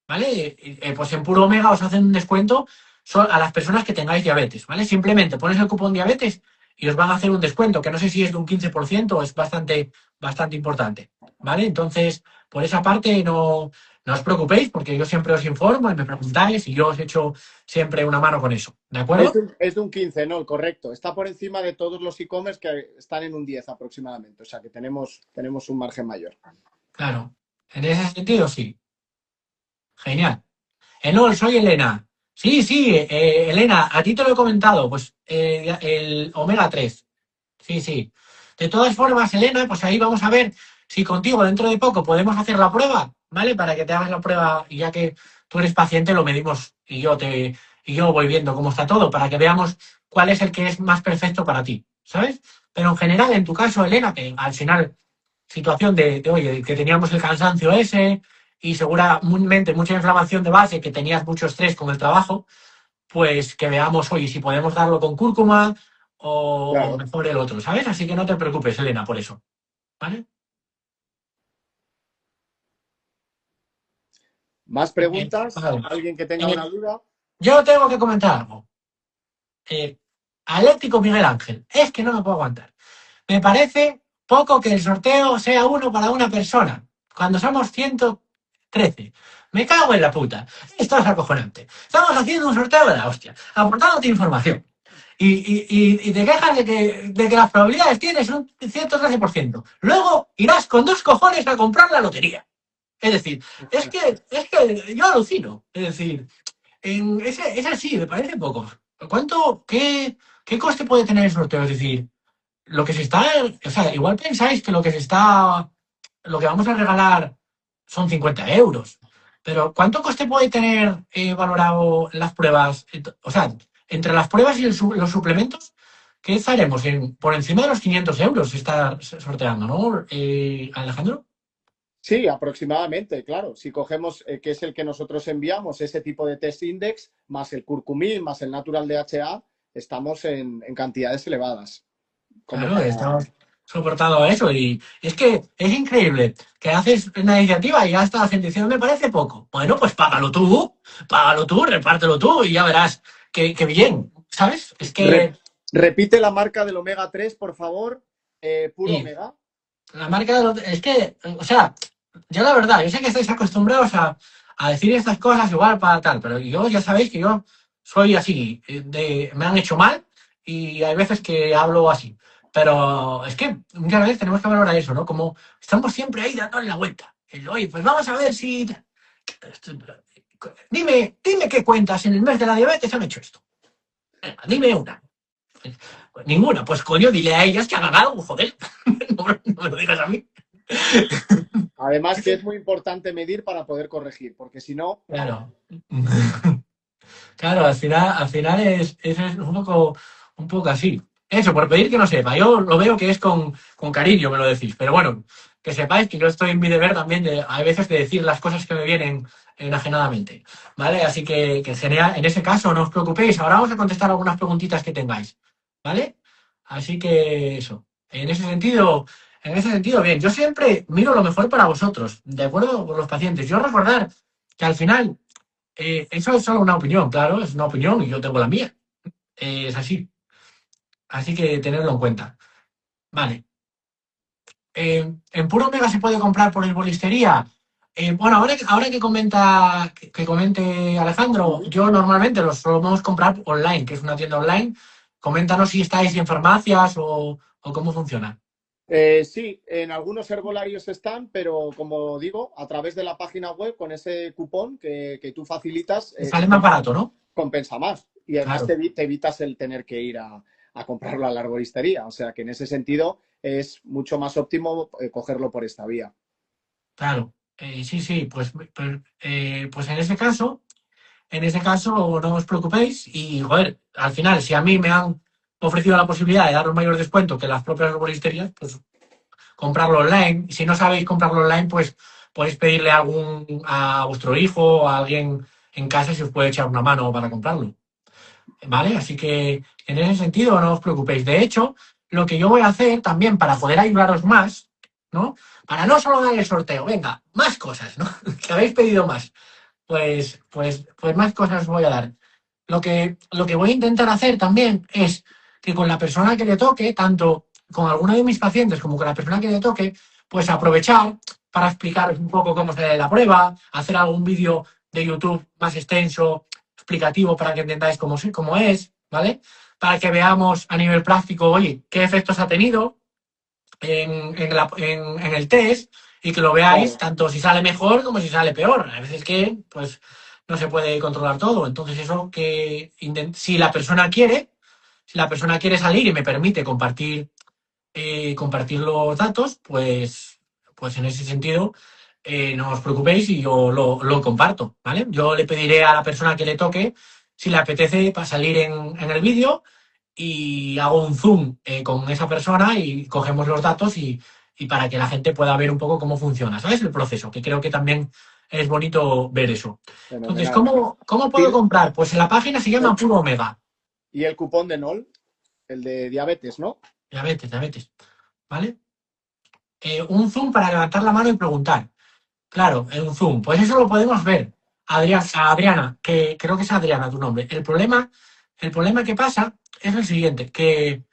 ¿vale? Pues en Puro Omega os hacen un descuento a las personas que tengáis diabetes, ¿vale? Simplemente pones el cupón diabetes y os van a hacer un descuento, que no sé si es de un 15% o es bastante importante, ¿vale? Entonces, por esa parte no os preocupéis, porque yo siempre os informo y me preguntáis y yo os echo siempre una mano con eso, ¿de acuerdo? Es de un 15, ¿no? Correcto. Está por encima de todos los e-commerce que están en un 10 aproximadamente. O sea que tenemos un margen mayor. Claro, en ese sentido sí, genial. Enol, soy Elena. Sí, sí, Elena, a ti te lo he comentado, pues el omega 3. Sí, sí. De todas formas, Elena, pues ahí vamos a ver si contigo dentro de poco podemos hacer la prueba, ¿vale? Para que te hagas la prueba y ya que tú eres paciente, lo medimos y yo voy viendo cómo está todo para que veamos cuál es el que es más perfecto para ti, ¿sabes? Pero en general, en tu caso, Elena, que al final, situación oye, que teníamos el cansancio ese y seguramente mucha inflamación de base, que tenías mucho estrés con el trabajo, pues que veamos, oye, si podemos darlo con cúrcuma o Claro. mejor el otro, ¿sabes? Así que no te preocupes, Elena, por eso, ¿vale? ¿Más preguntas? Vale. ¿Alguien que tenga Eh, una duda? yo tengo que comentar algo. Eh, Atlético Miguel Ángel, es que no me puedo aguantar. Me parece poco que el sorteo sea uno para una persona, cuando somos 113. Me cago en la puta. Esto es acojonante. Estamos haciendo un sorteo de la hostia, aportándote información. Y te quejas de que las probabilidades tienes un 113%. Luego irás con dos cojones a comprar la lotería. Es decir, es que yo alucino. Es decir, ese sí, me parece poco. ¿Qué coste puede tener el sorteo? Es decir, lo que se está, o sea, igual pensáis que lo que vamos a regalar son 50 euros, pero ¿cuánto coste puede tener valorado las pruebas? O sea, entre las pruebas y los suplementos, ¿qué estaremos? Por encima de los 500 euros se está sorteando, ¿no, Alejandro? Sí, aproximadamente, claro. Si cogemos, que es el que nosotros enviamos, ese tipo de test index, más el curcumín, más el natural DHA, estamos en cantidades elevadas. Como Claro, para... estamos soportando eso y es que es increíble que haces una iniciativa y hasta la sentencia me parece poco. Bueno, pues págalo tú, repártelo tú y ya verás que bien, ¿sabes? Es Re- que repite la marca del omega 3, por favor. Puro y omega. la marca es que, o sea, yo la verdad, yo sé que estáis acostumbrados a decir estas cosas igual para tal, pero yo ya sabéis que yo soy así, me han hecho mal y hay veces que hablo así. Pero es que muchas veces tenemos que valorar eso, ¿no? Como estamos siempre ahí dándole la vuelta. Oye, pues vamos a ver si... Dime qué cuentas en el mes de la diabetes han hecho esto. Venga, dime una. Pues ninguna. Pues coño, dile a ellas que hagan algo, joder. No me lo digas a mí. Además que es muy importante medir para poder corregir, porque si no, Claro. Claro, al final es un poco así. Eso, por pedir que no sepa. Yo lo veo que es con cariño, me lo decís. Pero bueno, que sepáis que yo estoy en mi deber también hay veces de decir las cosas que me vienen enajenadamente. ¿Vale? Así que genial, en ese caso no os preocupéis. Ahora vamos a contestar algunas preguntitas que tengáis. ¿Vale? Así que eso. En ese sentido, bien. Yo siempre miro lo mejor para vosotros, ¿de acuerdo? Con los pacientes. Yo recordar que al final eso es solo una opinión, claro, es una opinión y yo tengo la mía. Es así. Así que tenerlo en cuenta. Vale. ¿En Puro Mega se puede comprar por herbolistería? Bueno, ahora que comente Alejandro, yo normalmente los solemos comprar online, que es una tienda online. Coméntanos si estáis en farmacias o cómo funciona. sí, en algunos herbolarios están, pero como digo, a través de la página web, con ese cupón que tú facilitas, Sale más barato, ¿no? compensa más. Y además Claro, te evitas el tener que ir a comprarlo a la arboristería. O sea que en ese sentido es mucho más óptimo cogerlo por esta vía. claro. Sí, sí, pues en ese caso, no os preocupéis y, joder, al final, si a mí me han ofrecido la posibilidad de dar un mayor descuento que las propias arboristerías, pues comprarlo online. Si no sabéis comprarlo online, pues podéis pedirle a vuestro hijo o a alguien en casa si os puede echar una mano para comprarlo. ¿Vale? Así que en ese sentido no os preocupéis. De hecho, lo que yo voy a hacer también para poder ayudaros más, ¿no? Para no solo dar el sorteo, venga, más cosas, ¿no? Que habéis pedido más. pues más cosas os voy a dar. Lo que voy a intentar hacer también es que con la persona que le toque, tanto con alguno de mis pacientes como con la persona que le toque, pues aprovechar para explicaros un poco cómo se lee la prueba, hacer algún vídeo de YouTube más extenso, explicativo para que entendáis cómo es, ¿vale? Para que veamos a nivel práctico, oye, qué efectos ha tenido en el test y que lo veáis Claro. tanto si sale mejor como si sale peor. A veces que, pues, no se puede controlar todo. Entonces, eso que si la persona quiere salir y me permite compartir los datos, pues en ese sentido, no os preocupéis y yo lo comparto, ¿vale? Yo le pediré a la persona que le toque si le apetece para salir en el vídeo y hago un zoom con esa persona y cogemos los datos y para que la gente pueda ver un poco cómo funciona, ¿sabes? El proceso, que creo que también es bonito ver eso. Entonces, Fenomenal. ¿cómo puedo Tiene- comprar? Pues en la página se llama Puro Omega. Y el cupón de NOL, el de diabetes, ¿no? Diabetes, ¿vale? Un zoom para levantar la mano y preguntar. Claro, en un Zoom. Pues eso lo podemos ver. Adriana, que creo que es Adriana tu nombre. El problema que pasa es el siguiente, que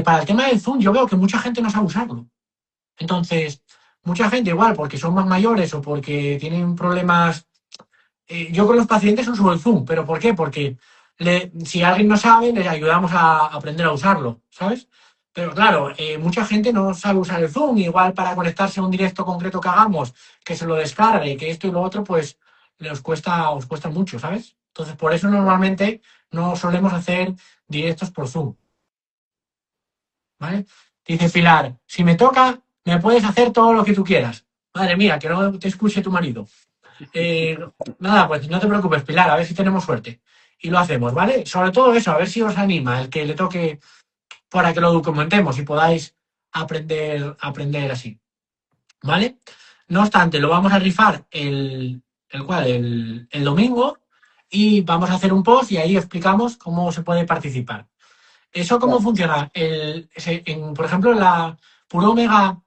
para el tema del Zoom yo veo que mucha gente no sabe usarlo. Entonces, mucha gente igual porque son más mayores o porque tienen problemas. Yo con los pacientes uso el Zoom, pero ¿por qué? Porque si alguien no sabe, les ayudamos a aprender a usarlo, ¿sabes? Pero claro, mucha gente no sabe usar el Zoom, igual para conectarse a un directo concreto que hagamos, que se lo descargue, que esto y lo otro, pues os cuesta mucho, ¿sabes? Entonces, por eso normalmente no solemos hacer directos por Zoom, ¿vale? Dice Pilar, si me toca, me puedes hacer todo lo que tú quieras. Madre mía, que no te escuche tu marido. Eh, nada, pues no te preocupes, Pilar, a ver si tenemos suerte. Y lo hacemos, ¿vale? Sobre todo eso, a ver si os anima el que le toque para que lo documentemos y podáis aprender así, ¿vale? No obstante, lo vamos a rifar el domingo y vamos a hacer un post y ahí explicamos cómo se puede participar. ¿Eso cómo Claro. funciona? Por ejemplo, la Puro Omega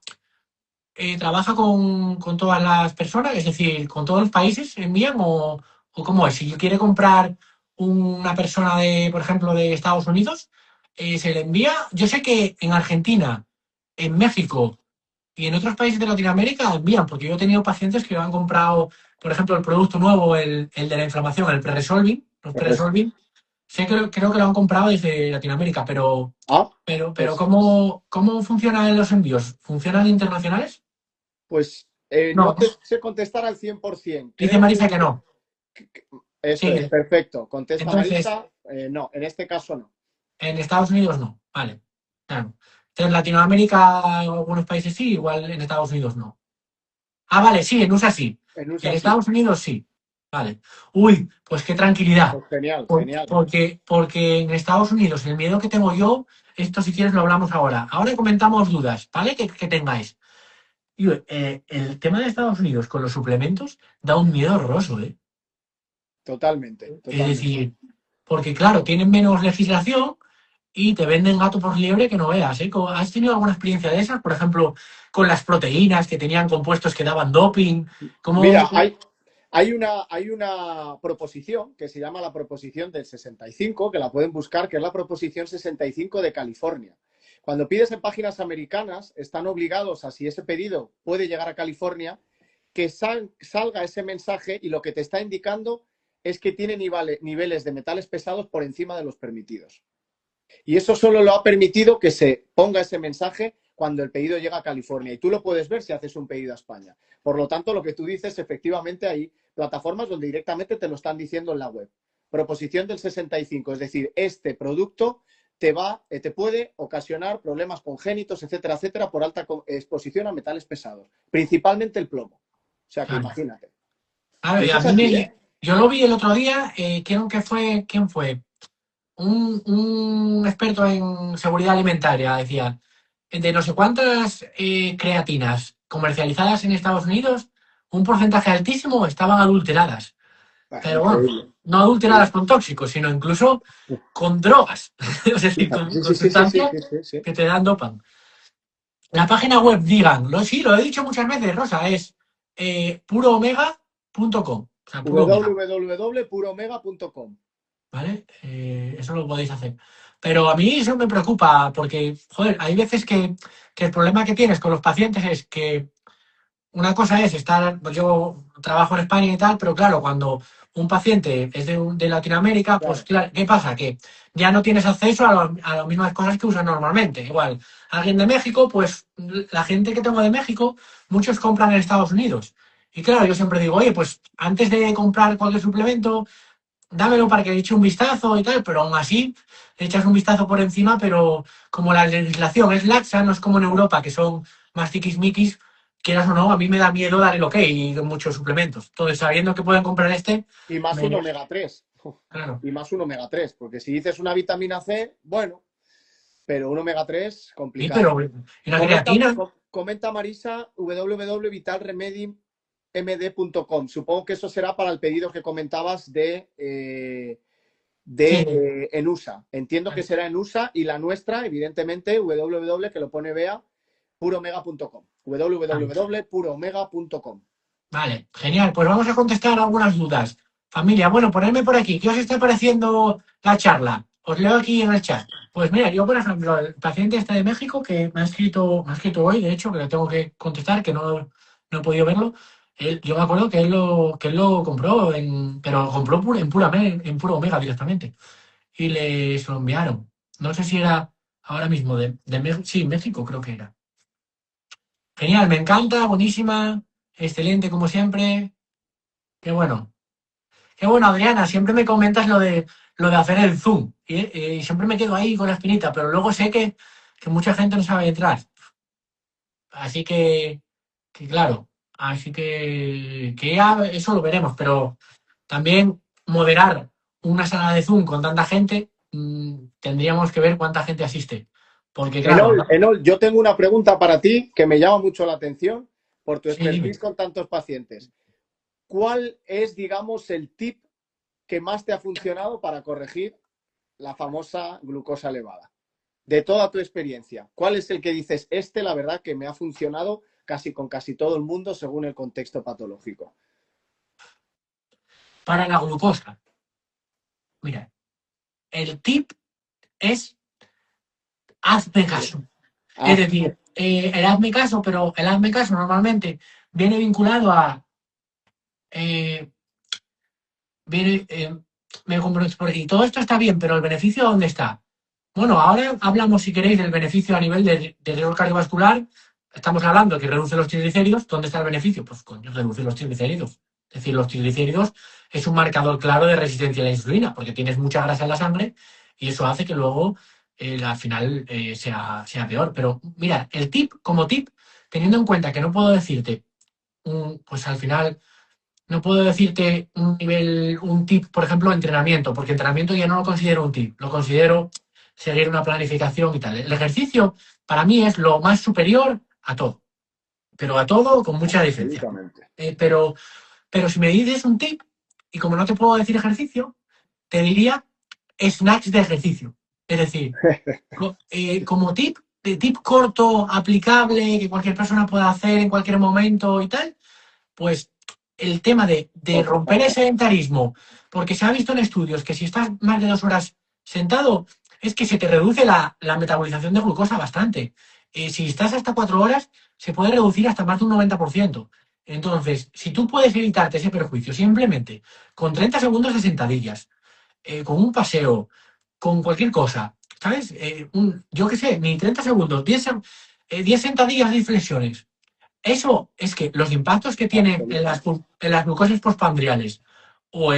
trabaja con todas las personas, es decir, con todos los países envían o cómo es. Si yo quiere comprar una persona por ejemplo, de Estados Unidos, se le envía. Yo sé que en Argentina, en México y en otros países de Latinoamérica envían, porque yo he tenido pacientes que han comprado, por ejemplo, el producto nuevo, el de la inflamación, el Pre-Resolving, los Pre-Resolving. Sé que creo que lo han comprado desde Latinoamérica, pero, Ah, pero, pero pues, ¿cómo funcionan los envíos? ¿Funcionan internacionales? pues no No, te sé contestar al 100%. dice Creo Marisa que que no. eso es, Sí, perfecto. Contesta entonces Marisa. No, en este caso no. en Estados Unidos no. Vale, claro. En Latinoamérica, en algunos países sí, igual en Estados Unidos no. Ah, vale, sí, en USA sí. En En USA sí. Estados Unidos sí. Vale. Uy, pues qué tranquilidad. Pues genial, Por- genial. porque en Estados Unidos el miedo que tengo yo, esto si quieres lo hablamos ahora. Ahora comentamos dudas, ¿vale? Que tengáis. Y, el tema de Estados Unidos con los suplementos da un miedo horroroso, ¿eh? Totalmente, Es totalmente. decir, porque claro, tienen menos legislación y te venden gato por liebre que no veas, ¿eh? ¿Has tenido alguna experiencia de esas? Por ejemplo, con las proteínas que tenían compuestos que daban doping. ¿Cómo? Mira, hay una proposición que se llama la proposición del 65, que la pueden buscar, que es la proposición 65 de California. Cuando pides en páginas americanas, están obligados a, si ese pedido puede llegar a California, que salga ese mensaje y lo que te está indicando es que tiene niveles de metales pesados por encima de los permitidos. Y eso solo lo ha permitido que se ponga ese mensaje cuando el pedido llega a California. Y tú lo puedes ver si haces un pedido a España. Por lo tanto, lo que tú dices, efectivamente, hay plataformas donde directamente te lo están diciendo en la web. Proposición del 65, es decir, este producto te puede ocasionar problemas congénitos, etcétera, etcétera, por alta exposición a metales pesados, principalmente el plomo. O sea que Claro. imagínate. A Y ver, eso es así, ¿eh? yo lo vi el otro día, creo que ¿quién fue? Un experto en seguridad alimentaria decía, de no sé cuántas creatinas comercializadas en Estados Unidos, un porcentaje altísimo estaban adulteradas. Pero bueno, Increíble. no adulteradas con tóxicos, sino incluso con drogas, es decir, con, Sí, con sí, sí, sí, sí, sustancias sí, sí, sí. que te dan dopan. La página web, sí, lo he dicho muchas veces, Rosa, es puroomega.com. O sea, puro omega. www.puromega.com. ¿Vale? Eso lo podéis hacer. Pero a mí eso me preocupa porque, joder, hay veces que el problema que tienes con los pacientes es que una cosa es estar, pues yo trabajo en España y tal, pero claro, cuando un paciente es de Latinoamérica, pues Claro. claro, ¿qué pasa? Que ya no tienes acceso a las mismas cosas que usan normalmente. Igual, alguien de México, pues la gente que tengo de México, muchos compran en Estados Unidos. Y claro, yo siempre digo, oye, pues antes de comprar cualquier suplemento, dámelo para que le eche un vistazo y tal, pero aún así le echas un vistazo por encima, pero como la legislación es laxa, no es como en Europa, que son más tiquismiquis, quieras o no, a mí me da miedo dar el ok y muchos suplementos. Entonces, sabiendo que pueden comprar este, Y más un me... omega 3. Claro. Y más un omega 3. Porque si dices una vitamina C, bueno, pero un omega 3, Sí, complicado. pero... ¿Y la Comenta, creatina? comenta Marisa www.vitalremedimd.com. Supongo que eso será para el pedido que comentabas Sí. de en USA. Entiendo que será en USA y la nuestra, evidentemente, www, que lo pone Bea, puromega.com. www.puromega.com. Vale, genial. Pues vamos a contestar algunas dudas. Familia, bueno, ponerme por aquí. ¿Qué os está pareciendo la charla? Os leo aquí en el chat. Pues mira, yo, por ejemplo, el paciente este de México que me ha escrito hoy, de hecho, que le tengo que contestar, que no he podido verlo. Yo me acuerdo que él lo compró, pero lo compró en puro Omega directamente. Y se lo enviaron. No sé si era ahora mismo sí, México creo que era. Genial, me encanta, buenísima, excelente como siempre. Qué bueno. Qué bueno, Adriana, siempre me comentas lo de hacer el zoom. Y siempre me quedo ahí con la espinita, pero luego sé que mucha gente no sabe detrás. Así que claro, así que ya eso lo veremos, pero también moderar una sala de Zoom con tanta gente, tendríamos que ver cuánta gente asiste. Porque claro, Enol, Enol, yo tengo una pregunta para ti que me llama mucho la atención por tu sí, dime. expertise con tantos pacientes. ¿Cuál es, digamos, el tip que más te ha funcionado para corregir la famosa glucosa elevada? De toda tu experiencia, ¿cuál es el que dices, la verdad que me ha funcionado casi con casi todo el mundo según el contexto patológico? Para la glucosa, mira, el tip es hazme caso. Es Ah, decir, el hazme caso, pero el hazme caso normalmente viene vinculado a. eh, viene, y todo esto está bien, pero ¿el beneficio dónde está? Bueno, ahora hablamos, si queréis, del beneficio a nivel de riesgo cardiovascular. Estamos hablando de que reduce los triglicéridos. ¿Dónde está el beneficio? Pues coño, reduce los triglicéridos. Es decir, los triglicéridos es un marcador claro de resistencia a la insulina, porque tienes mucha grasa en la sangre y eso hace que luego al final sea peor. Pero mira, el tip, como tip, teniendo en cuenta que no puedo decirte, pues al final no puedo decirte un tip, por ejemplo, entrenamiento, porque entrenamiento ya no lo considero un tip, lo considero seguir una planificación y tal. El ejercicio para mí es lo más superior a todo, pero a todo con mucha diferencia. absolutamente. Pero si me dices un tip, y como no te puedo decir ejercicio, te diría snacks de ejercicio. Es decir, como tip, de tip corto, aplicable, que cualquier persona pueda hacer en cualquier momento y tal, pues el tema de Por romper el favor. sedentarismo, porque se ha visto en estudios que si estás más de 2 horas sentado, es que se te reduce la metabolización de glucosa bastante. Si estás hasta 4 horas, se puede reducir hasta más de un 90%. Entonces, si tú puedes evitarte ese perjuicio simplemente con 30 segundos de sentadillas, con un paseo, con cualquier cosa, ¿sabes? Yo qué sé, ni 30 segundos, 10 sentadillas, 10 flexiones, eso es que los impactos que tiene Absolutamente. en las glucosas postprandiales o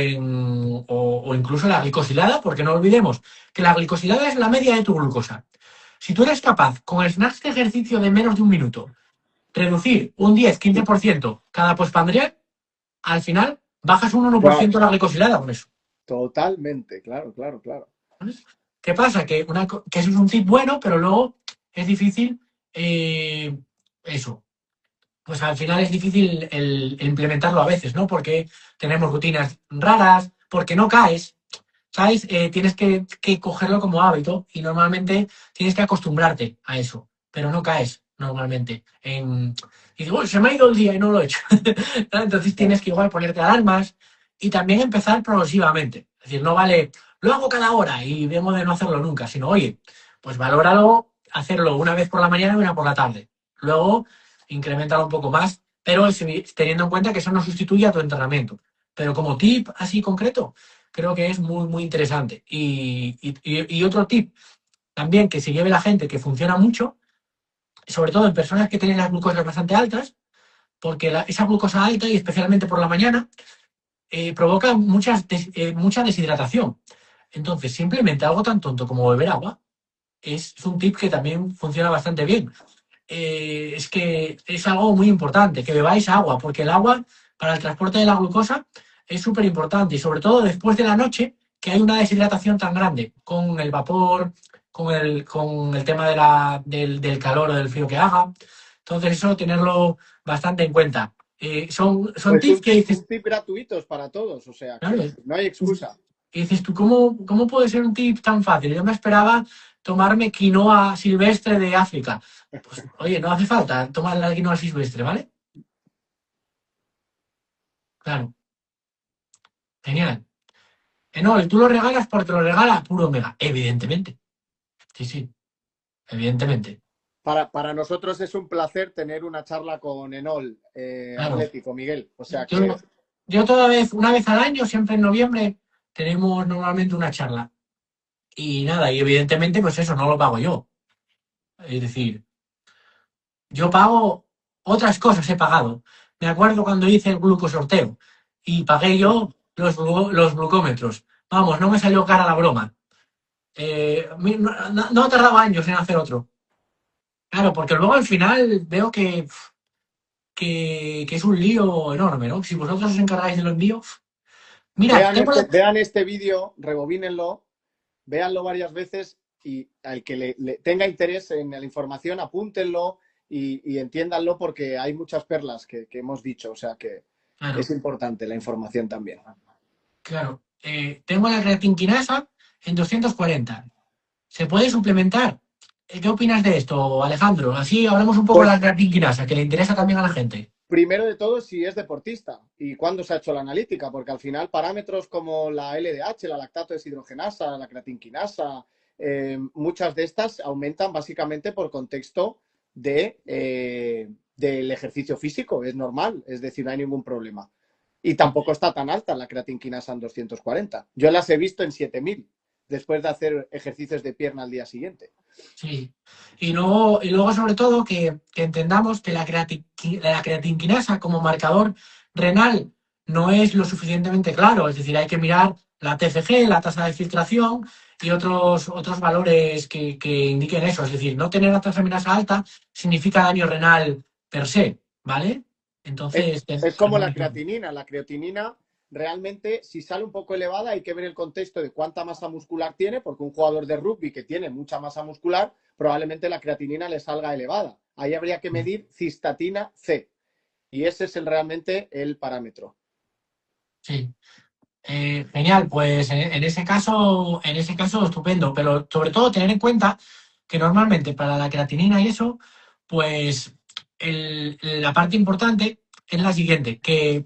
incluso la glicosilada, porque no olvidemos que la glicosilada es la media de tu glucosa. Si tú eres capaz, con snacks de ejercicio de menos de un minuto, reducir un 10-15% cada postprandial, al final bajas un uno por Claro, ciento la glicosilada con eso. totalmente, claro, claro, claro. ¿Sabes? ¿Qué pasa? Que eso es un tip bueno, pero luego es difícil eso, pues al final es difícil el implementarlo a veces, ¿no? Porque tenemos rutinas raras, porque no caes, ¿sabes? Tienes que cogerlo como hábito y normalmente tienes que acostumbrarte a eso, pero no caes normalmente. Y digo, "Uy, se me ha ido el día y no lo he hecho". ¿No? Entonces tienes que igual ponerte alarmas, y también empezar progresivamente. Es decir, no vale, lo hago cada hora y vemos de no hacerlo nunca, sino, oye, pues valóralo, hacerlo una vez por la mañana y una por la tarde. Luego, incrementalo un poco más, pero teniendo en cuenta que eso no sustituye a tu entrenamiento. Pero como tip así concreto, creo que es muy, muy interesante. Y otro tip también que se lleve la gente, que funciona mucho, sobre todo en personas que tienen las glucosas bastante altas, porque esa glucosa alta, y especialmente por la mañana, provoca mucha deshidratación. Entonces, simplemente algo tan tonto como beber agua es un tip que también funciona bastante bien. Es que es algo muy importante, que bebáis agua, porque el agua para el transporte de la glucosa es súper importante y sobre todo después de la noche, que hay una deshidratación tan grande con el vapor, con el tema del calor o del frío que haga. Entonces eso tenerlo bastante en cuenta. Son Pues tips que dices, un tip gratuitos para todos, o sea claro, que no hay excusa. y dices tú, ¿cómo puede ser un tip tan fácil? Yo me esperaba tomarme quinoa silvestre de África. Pues, oye, no hace falta tomar la quinoa silvestre, ¿vale? Claro, genial. No, y tú lo regalas porque lo regala puro omega, evidentemente. Sí, sí, evidentemente. Para nosotros es un placer tener una charla con Enol Claro. Atlético, Miguel. O sea Yo, que yo toda vez, una vez al año, siempre en noviembre, tenemos normalmente una charla. Y nada, y evidentemente, pues eso, no lo pago yo. Es decir, yo pago otras cosas, he pagado. Me acuerdo cuando hice el glucosorteo y pagué yo los glucómetros. Vamos, no me salió cara la broma. No ha tardado años en hacer otro. Claro, porque luego al final veo que es un lío enorme, ¿no? Si vosotros os encargáis del envío. Mira, tengo la. vean este vídeo, rebobínenlo, véanlo varias veces y al que le tenga interés en la información, apúntenlo y entiéndanlo porque hay muchas perlas que hemos dicho. O sea que es Claro, importante la información también. claro. Tengo la creatinquinasa en 240. ¿Se puede suplementar? ¿Qué opinas de esto, Alejandro? Así hablamos un poco de Pues la creatinquinasa, que le interesa también a la gente. primero de todo, si es deportista y cuándo se ha hecho la analítica, porque al final parámetros como la LDH, la lactato deshidrogenasa, la creatinquinasa, muchas de estas aumentan básicamente por contexto del ejercicio físico, es normal, es decir, no hay ningún problema. Y tampoco está tan alta la creatinquinasa en 240. Yo las he visto en 7000 después de hacer ejercicios de pierna al día siguiente. Sí. Y luego sobre todo, que entendamos que la creatinquinasa como marcador renal no es lo suficientemente claro. Es decir, hay que mirar la TCG, la tasa de filtración y otros valores que indiquen eso. Es decir, no tener la transaminasa alta significa daño renal per se, ¿vale? Entonces, Es como tenerlo la en cuenta. creatinina. La creatinina realmente, si sale un poco elevada, hay que ver el contexto de cuánta masa muscular tiene, porque un jugador de rugby que tiene mucha masa muscular, probablemente la creatinina le salga elevada. Ahí habría que medir cistatina C. Y ese es realmente el parámetro. Sí. Genial, pues en ese caso estupendo, pero sobre todo tener en cuenta que normalmente para la creatinina y eso, pues la parte importante es la siguiente, que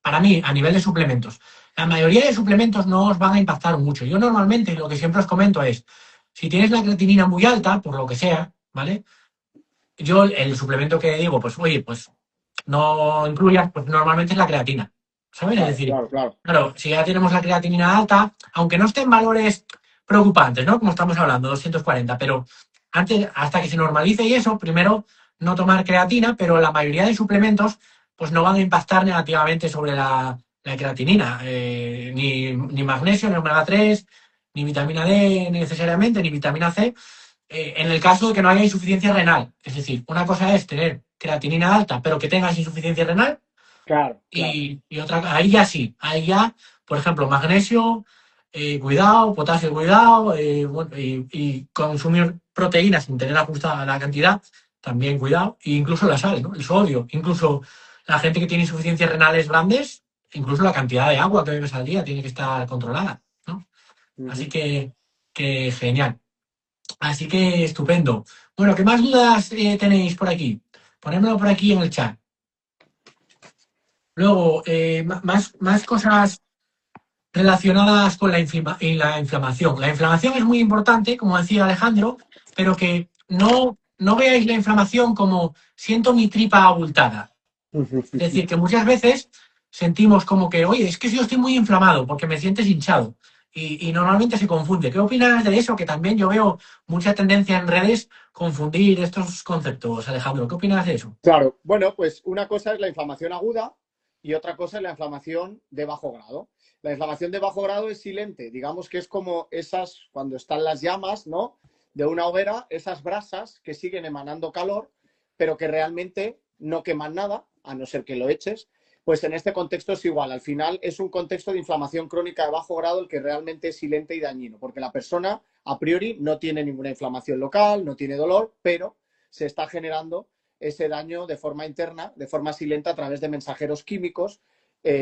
para mí, a nivel de suplementos, la mayoría de suplementos no os van a impactar mucho. Yo normalmente lo que siempre os comento es, si tienes la creatinina muy alta, por lo que sea, ¿vale? Yo el suplemento que digo, pues oye, pues no incluyas, pues normalmente es la creatina, ¿sabes? Es Claro, decir, claro, claro. claro, si ya tenemos la creatinina alta, aunque no esté en valores preocupantes, ¿no? Como estamos hablando, 240, pero antes, hasta que se normalice y eso, primero no tomar creatina, pero la mayoría de suplementos pues no van a impactar negativamente sobre la creatinina, ni magnesio, ni omega 3, ni vitamina D necesariamente, ni vitamina C, en el caso de que no haya insuficiencia renal. Es decir, una cosa es tener creatinina alta, pero que tengas insuficiencia renal, Claro, claro. y otra, ahí ya sí, ahí ya, por ejemplo, magnesio, cuidado, potasio, cuidado, bueno, y consumir proteínas sin tener ajustada la cantidad, también cuidado, e incluso la sal, ¿no? El sodio, incluso la gente que tiene insuficiencias renales grandes, incluso la cantidad de agua que bebes al día tiene que estar controlada, ¿no? Uh Así -huh. que genial. Así que estupendo. Bueno, ¿qué más dudas tenéis por aquí? Ponedmelo por aquí en el chat. Luego, más cosas relacionadas con la inflamación. La inflamación es muy importante, como decía Alejandro, pero que no veáis la inflamación como siento mi tripa abultada. Es decir, que muchas veces sentimos como que, oye, es que yo estoy muy inflamado porque me sientes hinchado. Y normalmente se confunde. ¿Qué opinas de eso? Que también yo veo mucha tendencia en redes confundir estos conceptos, Alejandro. ¿Qué opinas de eso? Claro, bueno, pues una cosa es la inflamación aguda y otra cosa es la inflamación de bajo grado. La inflamación de bajo grado es silente, digamos que es como esas, cuando están las llamas, ¿no? De una hoguera, esas brasas que siguen emanando calor, pero que realmente no queman nada, a no ser que lo eches. Pues en este contexto es igual. Al final es un contexto de inflamación crónica de bajo grado el que realmente es silente y dañino, porque la persona a priori no tiene ninguna inflamación local, no tiene dolor, pero se está generando ese daño de forma interna, de forma silente, a través de mensajeros químicos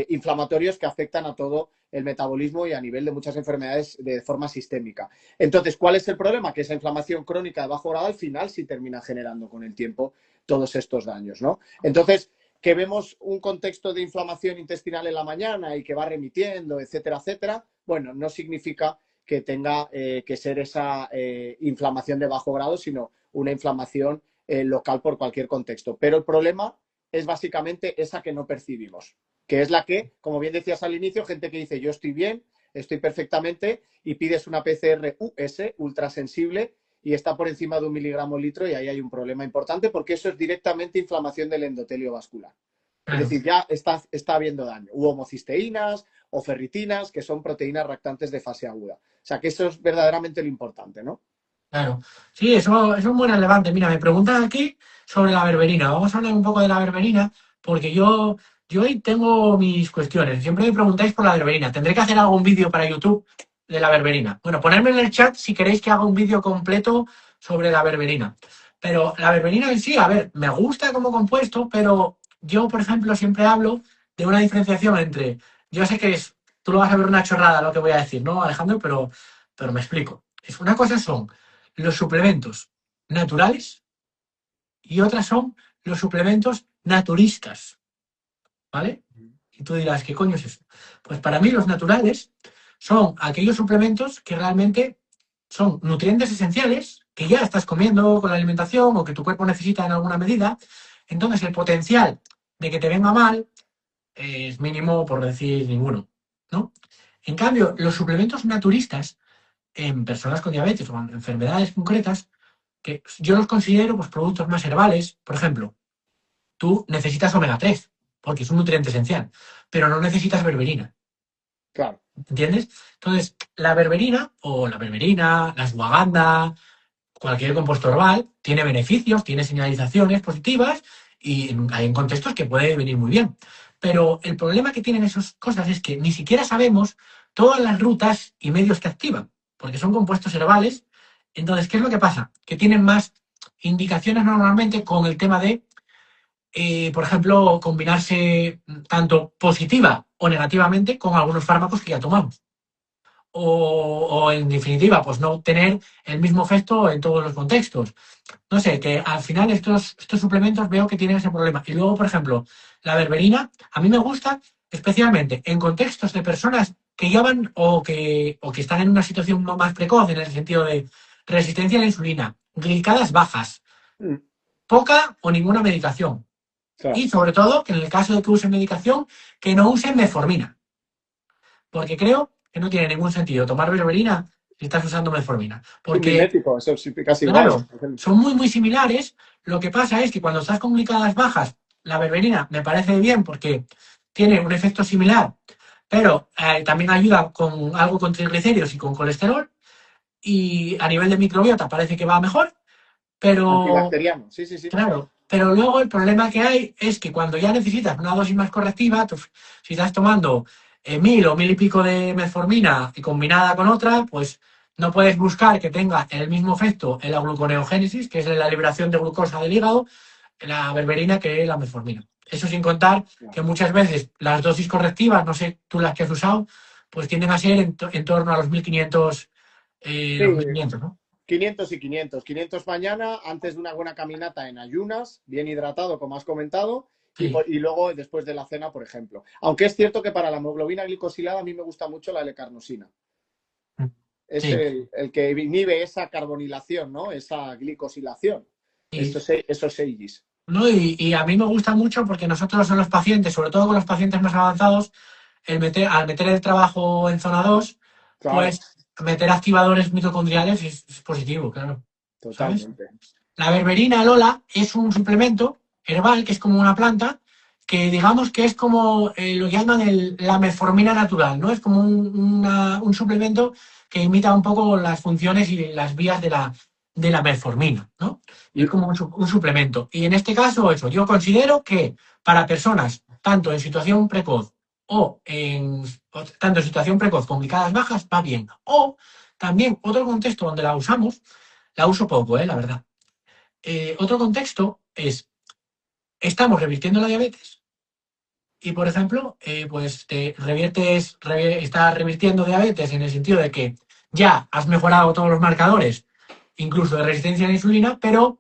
inflamatorios que afectan a todo el metabolismo y a nivel de muchas enfermedades de forma sistémica. Entonces, ¿cuál es el problema? Que esa inflamación crónica de bajo grado al final sí termina generando con el tiempo todos estos daños, ¿no? Entonces, que vemos un contexto de inflamación intestinal en la mañana y que va remitiendo, etcétera, etcétera, bueno, no significa que tenga que ser esa inflamación de bajo grado, sino una inflamación local por cualquier contexto. Pero el problema es básicamente esa que no percibimos, que es la que, como bien decías al inicio, gente que dice yo estoy bien, estoy perfectamente, y pides una PCR US ultrasensible y está por encima de 1 mg/litro y ahí hay un problema importante porque eso es directamente inflamación del endotelio vascular. Es Claro. decir, ya está habiendo daño. U homocisteínas o ferritinas, que son proteínas reactantes de fase aguda. O sea, que eso es verdaderamente lo importante, ¿no? Claro, sí, eso es muy relevante. Mira, me preguntan aquí sobre la berberina. Vamos a hablar un poco de la berberina, porque yo ahí tengo mis cuestiones. Siempre me preguntáis por la berberina. Tendré que hacer algún vídeo para YouTube de la berberina. Bueno, ponerme en el chat si queréis que haga un vídeo completo sobre la berberina. Pero la berberina en sí, a ver, me gusta como compuesto, pero yo, por ejemplo, siempre hablo de una diferenciación entre, yo sé que es, tú lo vas a ver una chorrada lo que voy a decir, ¿no, Alejandro? Pero me explico. Es una cosa son los suplementos naturales y otras son los suplementos naturistas, ¿vale? Y tú dirás, ¿qué coño es eso? Pues para mí los naturales son aquellos suplementos que realmente son nutrientes esenciales que ya estás comiendo con la alimentación o que tu cuerpo necesita en alguna medida. Entonces el potencial de que te venga mal es mínimo, por decir ninguno, ¿no? En cambio, los suplementos naturistas en personas con diabetes o en enfermedades concretas que yo los considero pues, productos más herbales. Por ejemplo, tú necesitas omega 3 porque es un nutriente esencial, pero no necesitas berberina, Claro. ¿entiendes? Entonces, la berberina, la ashwagandha, cualquier compuesto herbal, tiene beneficios, tiene señalizaciones positivas y hay en contextos que puede venir muy bien. Pero el problema que tienen esas cosas es que ni siquiera sabemos todas las rutas y medios que activan, porque son compuestos herbales. Entonces, ¿qué es lo que pasa? Que tienen más indicaciones normalmente con el tema de, por ejemplo, combinarse tanto positiva o negativamente con algunos fármacos que ya tomamos o en definitiva, pues no tener el mismo efecto en todos los contextos. No sé, que al final estos suplementos veo que tienen ese problema. Y luego, por ejemplo, la berberina, a mí me gusta especialmente en contextos de personas que llevan o que están en una situación más precoz, en el sentido de resistencia a la insulina, glicadas bajas, Mm, poca o ninguna medicación. claro. Y sobre todo, que en el caso de que usen medicación, que no usen metformina. Porque creo que no tiene ningún sentido tomar berberina si estás usando metformina. Es un Porque, mimético, eso sí, casi igual. claro, son muy, muy similares. Lo que pasa es que cuando estás con glicadas bajas, la berberina me parece bien porque tiene un efecto similar, pero también ayuda con algo con triglicéridos y con colesterol. Y a nivel de microbiota parece que va mejor, pero Antibacteriano, sí, sí, sí. claro, pero luego el problema que hay es que cuando ya necesitas una dosis más correctiva, si estás tomando 1000 o 1000 y pico de metformina y combinada con otra, pues no puedes buscar que tenga el mismo efecto en la gluconeogénesis, que es la liberación de glucosa del hígado, en la berberina que la metformina. Eso sin contar que muchas veces las dosis correctivas, no sé tú las que has usado, pues tienden a ser en torno a los 1500, Sí, ¿no? 500 y 500. 500 mañana, antes de una buena caminata en ayunas, bien hidratado, como has comentado, Sí. y luego después de la cena, por ejemplo. Aunque es cierto que para la hemoglobina glicosilada a mí me gusta mucho la L-carnosina. Es Sí. el que inhibe esa carbonilación, ¿no? Esa glicosilación. Sí. Esos EIGs. ¿No? Y a mí me gusta mucho porque nosotros en los pacientes, sobre todo con los pacientes más avanzados, al meter el trabajo en zona 2 Claro, pues meter activadores mitocondriales es positivo, claro. ¿Sabes? totalmente. La berberina Lola es un suplemento herbal que es como una planta que digamos que es como lo llaman la metformina natural, ¿no? Es como un suplemento que imita un poco las funciones y las vías de la metformina, ¿no? Es Y, como un suplemento. Y en este caso, eso, yo considero que para personas tanto en situación precoz tanto en situación precoz con glicadas bajas va bien. O también otro contexto donde la usamos, la uso poco, la verdad. Otro contexto es, estamos revirtiendo la diabetes y, por ejemplo, pues estás revirtiendo diabetes en el sentido de que ya has mejorado todos los marcadores, incluso de resistencia a la insulina, pero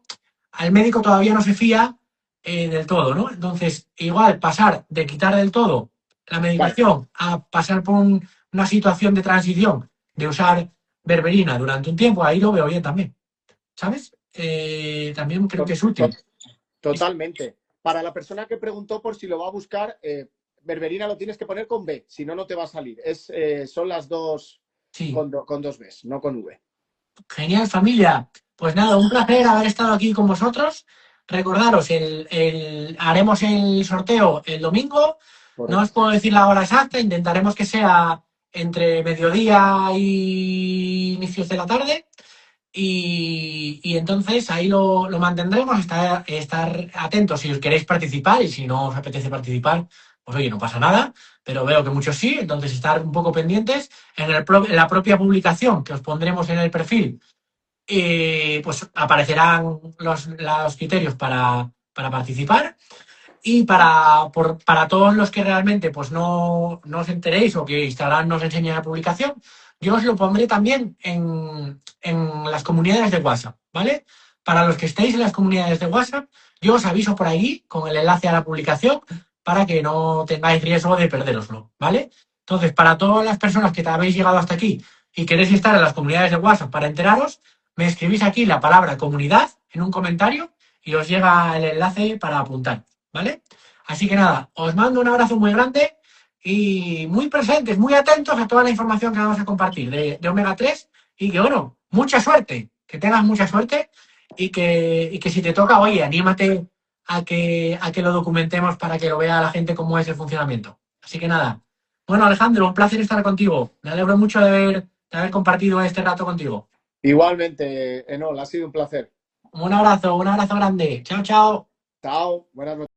al médico todavía no se fía del todo, ¿no? Entonces, igual pasar de quitar del todo la claro, medicación a pasar por una situación de transición, de usar berberina durante un tiempo, ahí lo veo bien también, ¿sabes? También creo que to- es to- útil. totalmente. Para la persona que preguntó por si lo va a buscar, berberina lo tienes que poner con B, si no, no te va a salir. Son las dos Sí, con dos Bs, no con V. genial familia. Pues nada, un placer haber estado aquí con vosotros. Recordaros, haremos el sorteo el domingo. No os Correcto. puedo decir la hora exacta, intentaremos que sea entre mediodía y inicios de la tarde. Y entonces ahí lo mantendremos, estar atentos si os queréis participar y si no os apetece participar, pues oye, no pasa nada, pero veo que muchos sí, entonces estar un poco pendientes en la propia publicación que os pondremos en el perfil, pues aparecerán los criterios para participar y para todos los que realmente pues no os enteréis o que Instagram nos enseñe la publicación, yo os lo pondré también en las comunidades de WhatsApp, ¿vale? Para los que estéis en las comunidades de WhatsApp, yo os aviso por ahí con el enlace a la publicación para que no tengáis riesgo de perderoslo, ¿vale? Entonces, para todas las personas que habéis llegado hasta aquí y queréis estar en las comunidades de WhatsApp para enteraros, me escribís aquí la palabra comunidad en un comentario y os llega el enlace para apuntar. ¿Vale? Así que nada, os mando un abrazo muy grande y muy presentes, muy atentos a toda la información que vamos a compartir de Omega 3 y que, bueno, mucha suerte, que tengas mucha suerte y que si te toca, oye, anímate a que lo documentemos para que lo vea la gente cómo es el funcionamiento. Así que nada. Bueno, Alejandro, un placer estar contigo. Me alegro mucho de haber compartido este rato contigo. Igualmente, Enol, ha sido un placer. Un abrazo grande. Chao, chao. Chao, buenas noches.